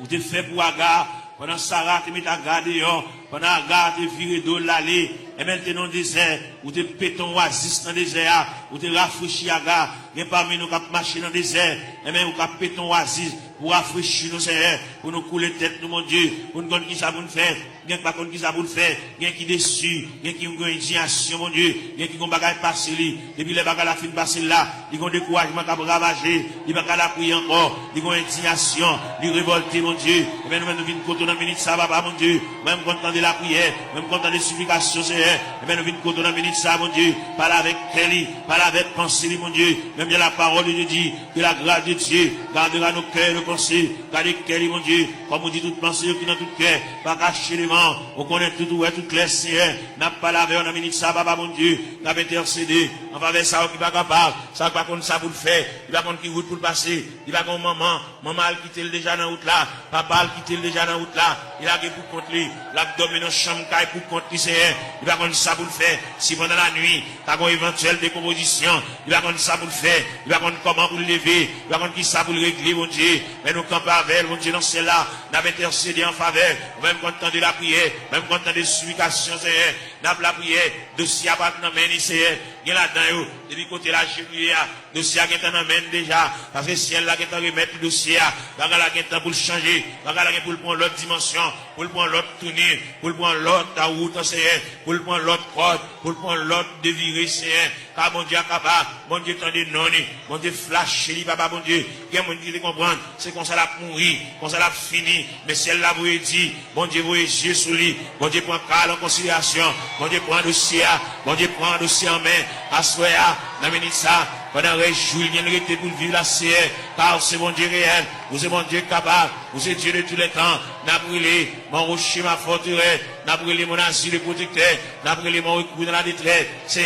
Vous te fait pour Agar, pendant Sarah te met à garder, pendant Agar te viré d'eau l'allée, et maintenant dans le désert, vous te péton oasis dans le désert, vous te rafraîchis Agar, et parmi nous qui marcher dans le désert, et même vous péton oasis, pour rafraîchir nos Seigneur, pour nous couler tête, nous, mon Dieu, pour nous connaître qui ça nous fait, bien pas contre qui ça nous fait, bien qui déçu, bien qui ont une indignation, mon Dieu, bien qui ont bagage passé, depuis les bagages la fin passé là, ils ont découragement qui a ravagé, ils n'ont pas la prier encore, ils ont indignation, ils révolté, mon Dieu, et bien nous venons côté dans la minute ça, papa, mon Dieu, même content de la prière, même content des supplications, Seigneur, et bien nous venons côté dans la minute ça, mon Dieu, parle avec Kelly, parle avec pensée, mon Dieu, même bien la parole de Dieu dit, que la grâce de Dieu gardera nos cœurs, nos pensées, gardez Kelly, mon Dieu, comme on dit toute pensée, qui dans tout cœur, pas cacher les mains, on connaît tout, tout clair, Seigneur, n'a pas lavé, on a minute ça, papa, mon Dieu, n'a pas intercédé, on va vers ça, qui va capable, ça va contre ça pour le faire, il va contre qui route pour le passer, il va contre maman a quitté le déjà dans la route là, papa a quitté le déjà dans la route là, il a pour contre lui, l'abdomen dans chambre, pour contre lui, Seigneur, il va contre ça pour le faire, si pendant la nuit, t'as une éventuelle décomposition, il va contre ça pour le faire, il va contre comment pour le lever, il va contre qui ça pour le régler, mon Dieu, mais nous campons avec, mon Dieu, dans celle-là, n'a pas intercédé en faveur, même quand on de la prière, même quand on des supplications, Seigneur, n'a pas la prière, dossier à battre dans main, Seigneur, il y a là-dedans, depuis côté la cheville, dossier qui est en main déjà, parce que ciel là qui est en remettre le dossier, bagala qui est pour le changer, bagala qui est pour le prendre l'autre dimension, pour le prendre l'autre tournée, pour le prendre l'autre route, Seigneur, pour le prendre l'autre corde, pour le prendre l'autre déviré, Seigneur, car mon Dieu capable, mon Dieu t'en est non, mon Dieu flash, papa, mon Dieu, qui est mon Dieu qui comprendre, c'est qu'on s'en a pourri, qu'on s'en a fini, mais celle là vous dit, mon Dieu vous yeux sur lui, mon Dieu prend calme en considération, mon Dieu prend dossier, mon Dieu prend dossier en main, à soya, dans minute ça, pendant que Julien était pour vivre la CR, car c'est mon Dieu réel, vous êtes mon Dieu capable, vous êtes Dieu de tous les temps, n'a brûlé mon rocher, ma forteresse, n'a brûlé mon asile de protecteur, n'a brûlé mon recours dans la détresse, c'est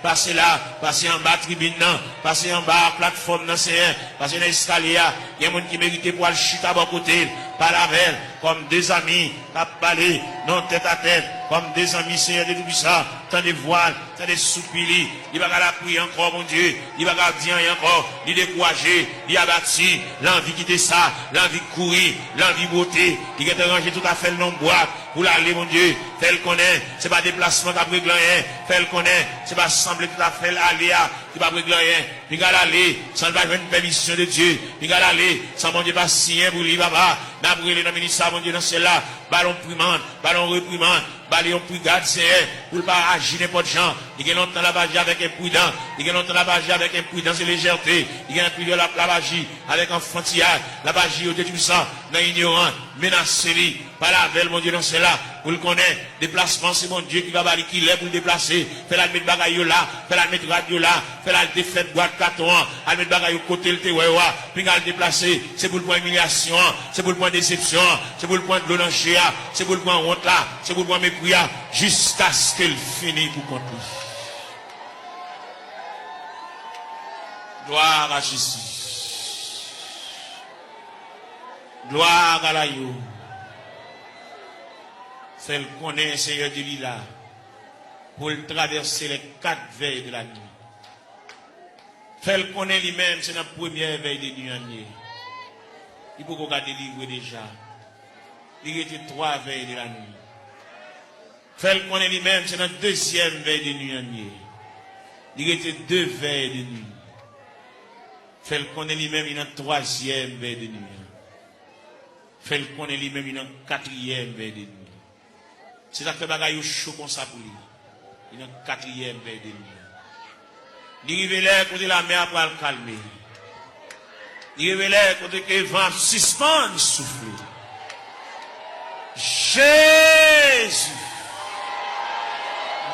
passez là, passez en bas tribune, passez en bas plateforme, c'est passez dans l'escalier, il y a des gens qui méritent pour aller chuter à bon côté, par la veille, comme des amis, qui parlé, non tête à tête, comme des amis, Seigneur de tout ça, tant de voiles, tant de soupili, il va la prier encore, mon Dieu, il va dire encore, il décourager, il abattu, l'envie quitter ça, l'envie courir, l'envie beauté, il est rangé tout à fait le nom boîte, pour l'aller, mon Dieu, fait le connaît, c'est pas déplacement qu'après rien, fait le connaît, c'est pas sembler tout à fait aller, qui va régler rien, il va aller, sans pas une permission de Dieu, il va aller, sans mon Dieu pas signer pour lui, papa, n'a brûlé dans le ministère, mon Dieu, dans celle-là, ballon reprimande, ballon brigade, Seigneur, pour ne pas agir n'importe gens, il y a longtemps la bagie avec imprudence, il y a longtemps la bagie avec imprudence et légèreté, il y a un la bagie avec enfantillage, la bagie au détruisant, dans l'ignorant, menacé, par la veille, mon Dieu, dans celle-là, pour le connaître, déplacement, c'est mon Dieu qui va balayer, qui l'est pour le déplacer, fait la mettre bagaille là, fait la mettre radio là, fait la défaite boîte carton, à mettre bagaille côté le tewewa, puis à le déplacer, c'est pour le point humiliation, c'est pour le point déception, c'est pour le point de l'olancher, c'est pour le point honte là, c'est pour le point mépris, jusqu'à ce qu'elle finisse pour compter. Gloire à Jésus. Gloire à la yo. Fait le connaître, Seigneur de l'Ila, pour le traverser les 4 veilles de la nuit. Fait le connaître lui-même, c'est la première veille de nuit. Il peut qu'on a délivré déjà. Il était 3 veilles de la nuit. Fait le connaître lui-même, c'est la deuxième veille de nuit. Il était 2 veilles de nuit. Fait le connaître lui-même, il y a 3e veille de nuit. Fait le connaître lui-même, il y a 4e veille de nuit. C'est ça que bagaille chaud comme ça pour lui. Il y a 4e veille de nuit. Il révèle côté la mer pour le calmer. Il révèle côté que le vent suspend souffler. Jésus.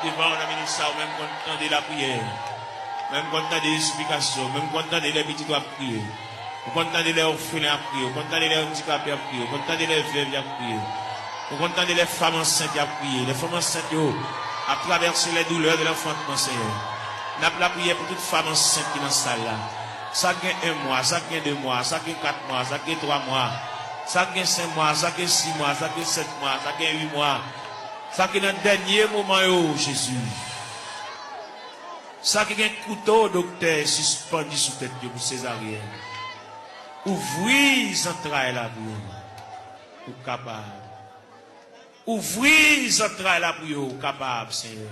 Devant la ministre, même quand on entend la prière, même quand on entend des explications, même quand on entend les petits doigts prier, quand on entend les orphelins à prier, quand on entend les handicapés à prier, quand on entend les veuves à prier, quand on entend les femmes enceintes à prier, les femmes enceintes à traverser les douleurs de l'enfantement, Seigneur. N'a pas prié pour toute femme enceinte qui est dans la salle là. Ça gagne 1 mois, ça gagne 2 mois, ça gagne 4 mois, ça gagne 3 mois, ça gagne 5 mois, ça gagne 6 mois, ça gagne 7 mois, ça gagne 8 mois. Ça gagne dans le dernier moment, Jésus. Ça gagne un couteau, docteur, suspendu sous tête pour césarienne. Ouvrez les entrailles la pour vous capable. Ouvrez les entrailles la pour vous capable, Seigneur.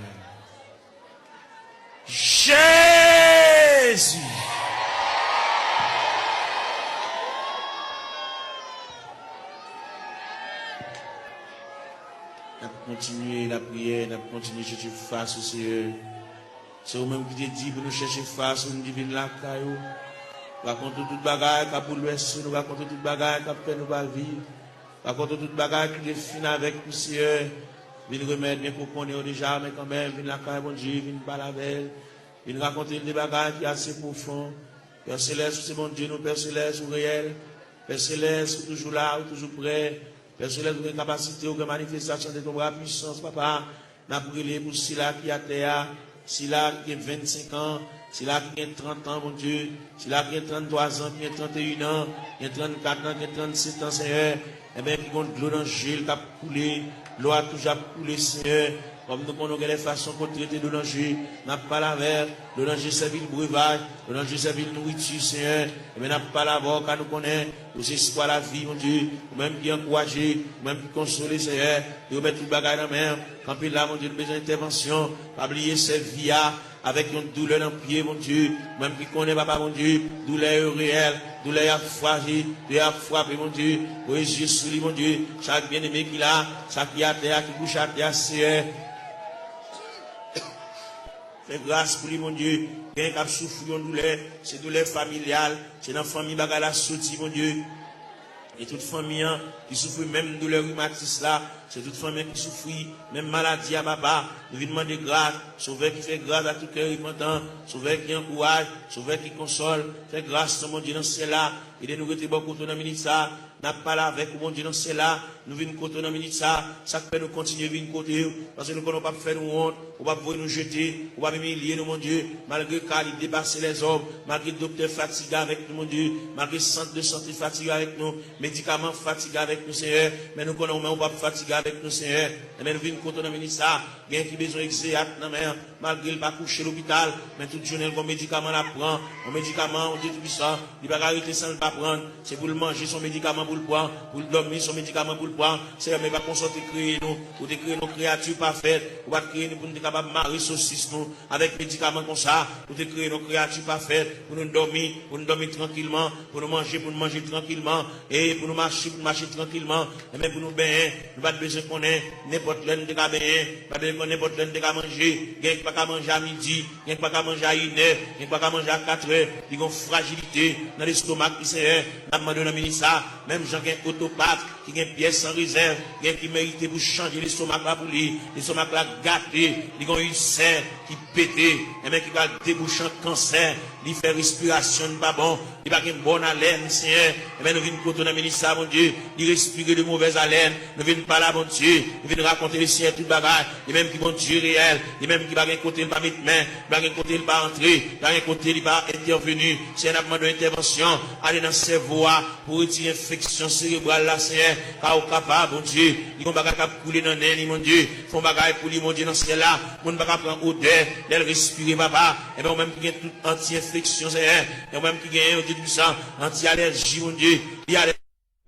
Jésus. On continuer la prière, on continuer à chercher face au Seigneur. C'est vous-même qui te dit pour nous chercher face, nous divine la caillou. Nous racontons toute bagaille qui a bouleversé, nous racontons toute bagaille qui a fait nous vivre. Nous racontons toute bagaille qui est finie avec nous, Seigneur. Viens remettre bien pour qu'on ait déjà, mais quand même, viens la caille, bon Dieu, viens pas la belle. Viens raconter des bagailles qui sont assez profonds. Père Céleste, c'est bon Dieu, nous, Père Céleste, ou réel. Père Céleste, toujours là, toujours prêt. Père Céleste, vous avez capacité, vous avez manifestation de ton bras puissance, papa. N'a brûlé pour Sila qui a terre, Sila qui a 25 ans, Sila qui a 30 ans, mon Dieu, Sila qui a 33 ans, qui a 31 ans, qui a 34 ans, qui a 37 ans, Seigneur. Et bien, qui compte l'eau dans le gel, qui a coulé, l'eau a toujours coulé, Seigneur. Comme nous connaissons les façons qu'on traite de danger, n'a pas la verre, le danger c'est le breuvage, le danger c'est la nourriture, Seigneur. Mais n'a pas la voix, car nous connaissons, nous espoir la vie, mon Dieu, ou même qui encourager, ou même qui consoler, Seigneur, et mettre tout le bagage dans la main. Quand il là, mon Dieu, nous besoin d'intervention, pas oublier cette vie avec une douleur dans le pied, mon Dieu, même qui connaît, papa, mon Dieu, douleur réelle, douleur à fragile, douleur à frapper, mon Dieu, oui, Jésus, sous lui, mon Dieu, chaque bien-aimé qui l'a, chaque qui a terre, qui bouge à terre, Seigneur. Fais grâce pour lui, mon Dieu. Bien qu'il souffre de douleur, c'est douleur familiale, c'est dans la famille bagala sorti, mon Dieu. Et toute famille qui souffre même de douleur rhumatisme là, c'est toute famille qui souffre, même maladie à papa. Nous venons demander grâce, sauveur qui fait grâce à tout cœur repentant, sauveur qui encourage, sauveur qui console, fait grâce, mon Dieu, dans cela. Et de nous retirer beaucoup de minutes ça, n'a pas là avec mon Dieu dans cela, nous venons côté dans minutes ça fait nous continuer venir côté, parce que nous ne pouvons pas faire nous honte, on va pouvoir nous jeter, on va humilier nous, mon Dieu, malgré qu'il dépasse les hommes, malgré le docteur fatigué avec nous, mon Dieu, malgré le centre de santé fatigué avec nous, médicaments fatigués avec nous, Seigneur, mais nous connaissons, on va pas fatiguer avec nous, Seigneur, mais nous venons côté dans minutes ça, bien qui besoin d'exéat dans mer, malgré le pas coucher à l'hôpital, mais toute journée, le médicament la prend, un médicament, on dit tout ça, il va arrêter sans le pas prendre, c'est pour le manger son médicament pour le prendre, pour le dormir son médicament pour le prendre, c'est mais pas qu'on sorte créer nous, pour créer nos créatures parfaites, pour pas créer nous pour nous capables de marier saucisse nous, avec médicaments comme ça, pour créer nos créatures parfaites, pour nous dormir tranquillement, pour nous manger tranquillement, et pour nous marcher tranquillement, et même pour nous baigner, nous pas besoin qu'on ait n'importe l'un de cas baigner, pas besoin qu'on n'importe l'un de cas manger, il n'y a pas qu'à manger à midi, il n'y a pas qu'à manger à 1 heure, il n'y a pas qu'à manger à 4 heures, il y a une fragilité dans l'estomac qui c'est, n'a demandé dans le ministère, même gens qui ont autopathe, qui ont une pièce sans réserve, qui méritent pour changer l'estomac là pour lui, l'estomac là gâté, ils ont une serre qui pété, et même qui va déboucher un cancer, il fait respiration pas bon, il va une bonne haleine, Seigneur, et même nous venons côté dans le ministère, mon Dieu, il respire de mauvaise haleine, nous venons parler, mon Dieu, nous venons raconter les Seigneur, tout bagage, et même qui vont Dieu réel, et même qui va un côté, il va mettre main, il va un côté, il va entrer, il va un côté, il va intervenir, c'est un demande d'intervention, aller dans ses voies, pour retirer l'infection cérébrale là, Seigneur, car au capable, mon Dieu, ils vont pas couler dans l'air, mon Dieu, font bagaille pour lui, mon Dieu, dans ce là, mon ne va pas prendre odeur, d'elle respirer, papa, et bien, même qui a toute anti-infection, Seigneur, et même qui a, on dit tout ça, anti-allergie, mon Dieu, il y a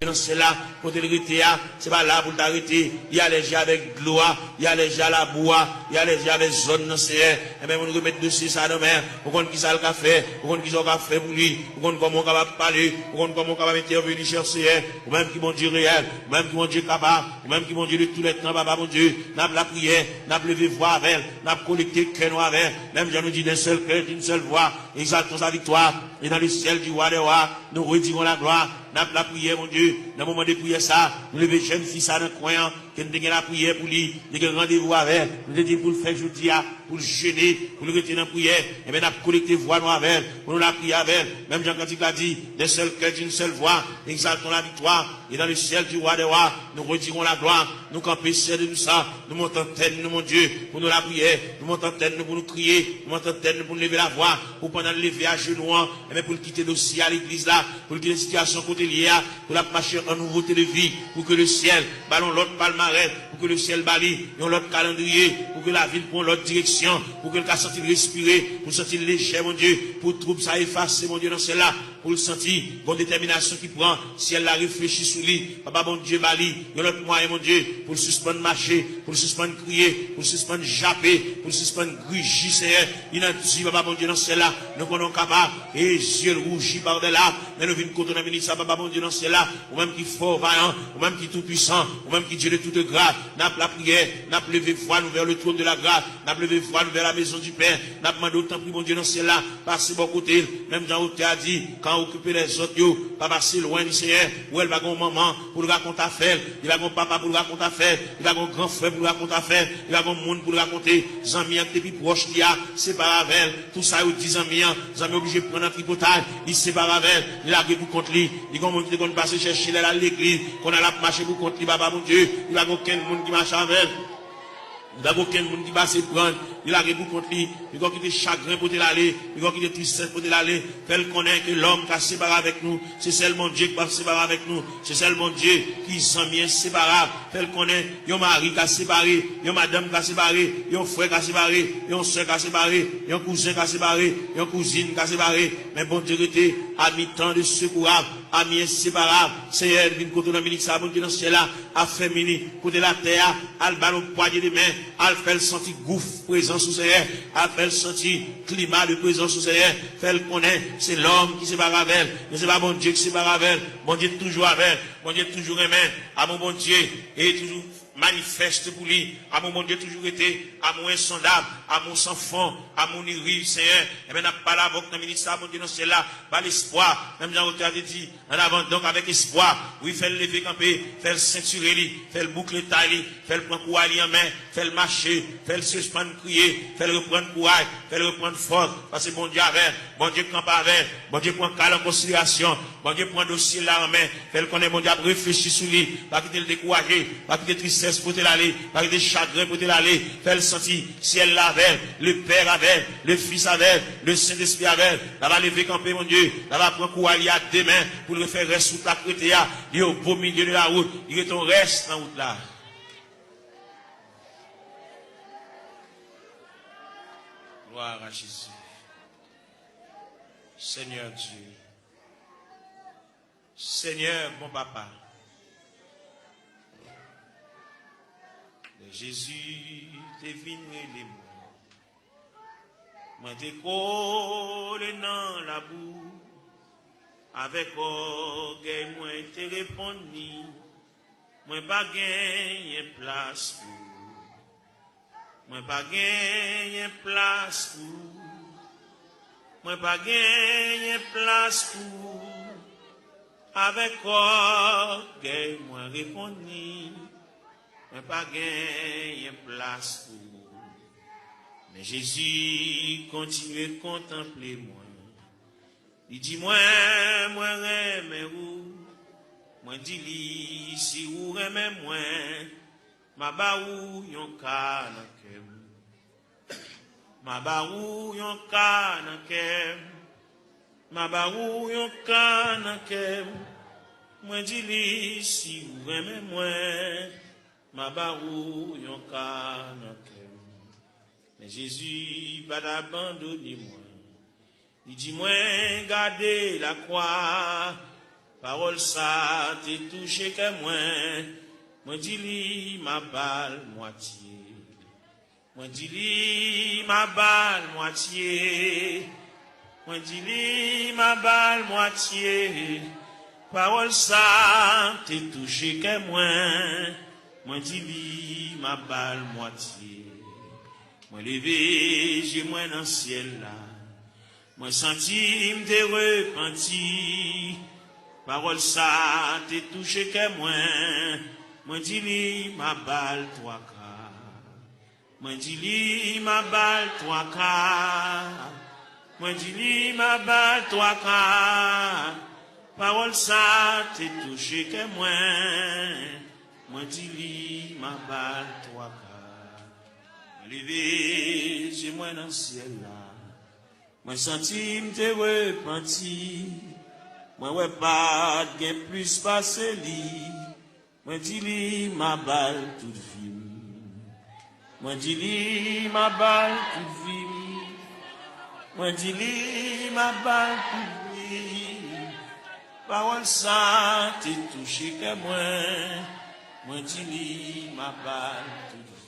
dans cela, pour te l'arrêter, c'est pas là pour t'arrêter. Il y a allergie avec de l'eau, il y a allergie à la bois, il y a allergie avec zone dans ce et même on remet dessus ça dans mer, on compte qui ça le café, on compte qui ça le café pour lui, on compte comment on va parler, on compte comment on va intervenir chercher, ou même qui mon Dieu réel, ou même qui mon Dieu capable, ou même qui mon Dieu de tous les temps, papa mon Dieu, n'a pas la prière, n'a pas levé voix avec, n'a pas collecté cœur noir avec, même je nous dis d'un seul cœur, d'une seule voix, exaltons sa victoire, et dans le ciel du roi des rois, nous retirons la gloire. N'a pas la prière, mon Dieu. Dans le moment de prière, ça, nous levons jeune fils à un coin, que nous avons la prière pour lui, nous avons rendez-vous avec, nous avons dit pour le faire jeudi, pour le jeûner, pour le retirer dans la prière, et bien nous avons collecté voix nous avec, pour nous la prier avec, même Jean-Cantique l'a dit, d'un seul cœur, d'une seule voix, exaltons la victoire, et dans le ciel du roi des rois, nous retirons la gloire, nous campons de nous ça, nous montons tête, nous, mon Dieu, pour nous la prière, nous montons tête, nous pour nous crier, nous montons tête, nous pour nous lever la voix, pour pendant le lever à genoux, et bien pour le quitter dossier à l'église là, pour quitter la situation côté liée, pour la marcher en nouveauté de vie, pour que le ciel, ballon l'autre palmarès, pour que le ciel bali, l'autre calendrier, pour que la ville prenne l'autre direction, pour que le cas sentir respirer, pour sentir léger, mon Dieu, pour trouble ça effacer, mon Dieu, dans celle-là, pour le sentir, bonne détermination qui prend, si elle la réfléchit sous lui, papa, bon Dieu, bali, l'autre moyen, mon Dieu, pour le suspendre marcher, pour le suspendre crier, pour le suspendre japper, pour le suspendre grugir, Seigneur, il a dit, papa, bon Dieu, dans celle-là, nous prenons capable, et yeux rougis par de là, mais nous venons contre la ministre, papa, bon Dieu, dans celle-là, ou même qui fort, vaillant, ou même qui tout puissant, ou même qui Dieu de toute grâce, n'a pas la prière, n'a pas levé foi, nous vers le trône de la grâce, n'a pas levé foi, nous vers la maison du Père, n'a pas demandé autant pris, bon Dieu, dans celle-là, passer bon côté, même Jean Hôtel a dit, quand occuper les autres, yo, pas passer loin du Seigneur, où elle va gon maman, pour le raconter affaire, il va gon papa pour le raconter affaire, il va gon grand frère pour le raconter affaire, il va gon monde pour le raconter, Zami, depuis proche, il y a, c'est pas avec, tout ça, il dit Zami, Zami obligé de prendre un tripotage, il c'est pas avec, il a pour contre lui, il y a monde qui va passer chercher à l'église, qu'on a la marché pour contre lui, papa, mon Dieu, il va aucun monde qui marche avec. Il n'y a aucun monde qui va se prendre. Il a beaucoup contre lui. Il va quitter chagrin pour l'aller. Il va quitter tristesse pour l'aller. Fait connaître que l'homme qui a séparé avec nous, c'est seulement Dieu qui va séparer avec nous. C'est seulement Dieu qui s'en vient séparable. Fait connaître, il y a un mari qui a séparé, il y a madame qui a séparé, il y a un frère qui a séparé, il y a un soeur qui a séparé, il y a un cousin qui a séparé, il y a une cousine qui a séparé. Mais bon Dieu était à mi-temps de secourable, à mi-inséparable. Seigneur, vient côté dans le ministère, bon Dieu dans ce ciel-là, a fait mini, côté la terre, à le ballon poignée de main, à le faire sentir gouffre présence sous Seigneur, à faire sentir climat de présence sous Seigneur, fait le connaître, c'est l'homme qui sépare avec elle, mais c'est pas bon Dieu qui sépare avec elle, bon Dieu toujours avec elle, bon Dieu toujours aimé, à mon bon Dieu, et toujours manifeste pour lui, à mon bon Dieu toujours été, à mon insondable, à mon sans fond, à mon irrive, Seigneur, et bien n'a pas la voix dans le ministère, mon Dieu, dans celle-là, pas l'espoir, même Jean-Hôtel a dit, en avant, donc avec espoir, oui, fait le lever camper, fait le ceinturer, fait le boucle taille, fait le prendre courage en main, fait le marcher, fait le suspendre crier, fait le reprendre courage, fait le reprendre force, parce que bon Dieu avec, bon Dieu campe avec, bon Dieu prend calme en considération, bon Dieu prend dossier là en main, fait le connaître, bon Dieu réfléchir sur lui, pas quitter le décourager, pas quitter tristesse pour te l'aller, pas quitter chagrin pour te l'aller, fait le sentir, si elle l'avait, le Père avec, le Fils avec, le Saint-Esprit avec, là va lever camper, mon Dieu, là va prendre courage à demain, pour le faire rester sous la côté, il est au beau milieu de la route, il est ton reste en route là. Gloire à Jésus. Seigneur Dieu. Seigneur, mon papa. Jésus, t'es venu les mots. Moi, t'es collé dans la boue. Avec orgueil, moi, t'es répondu. Moi, pas gagné place pour. Moi pas gagné place pour, moi pas gagné place pour, avec orgueil moi répondu, moi pas gagné place pour, mais Jésus continue à contempler moi, il dit moi remets où, moi dit si vous remets moi, ma baou yon kanakem, ma baou yon kanakem, ma baou yon kanakem, moi dis li si ou aimez moi, ma baou yon kanakem. Mais Jésus va d'abandonner moi, il dit moi gardez la croix, parole ça t'est touché que moi. Moi dis li ma balle moitié. Moi dis li ma balle moitié. Moi dis li ma balle moitié. Parole ça t'es touché que moi. Moi dis li ma balle moitié. Moi levé j'ai moi dans le ciel là. Moi senti m'te repenti. Parole ça t'es touché que moi. Moi dis li ma balle trois quarts. Moi dis li ma balle trois quarts. Moi dis li ma balle trois quarts. Parole ça t'est touché que moi. Moi dis li ma balle trois quarts. Levé, j'ai moi dans le ciel là. Moi senti m'te repenti. Moi ouais pas gain plus passé li. Moi dis li ma balle toute vie. Moi dis li ma balle toute vie. Moi dis li ma balle toute vie. Parole ça t'est touché que moi. Moi dis li ma balle toute vie.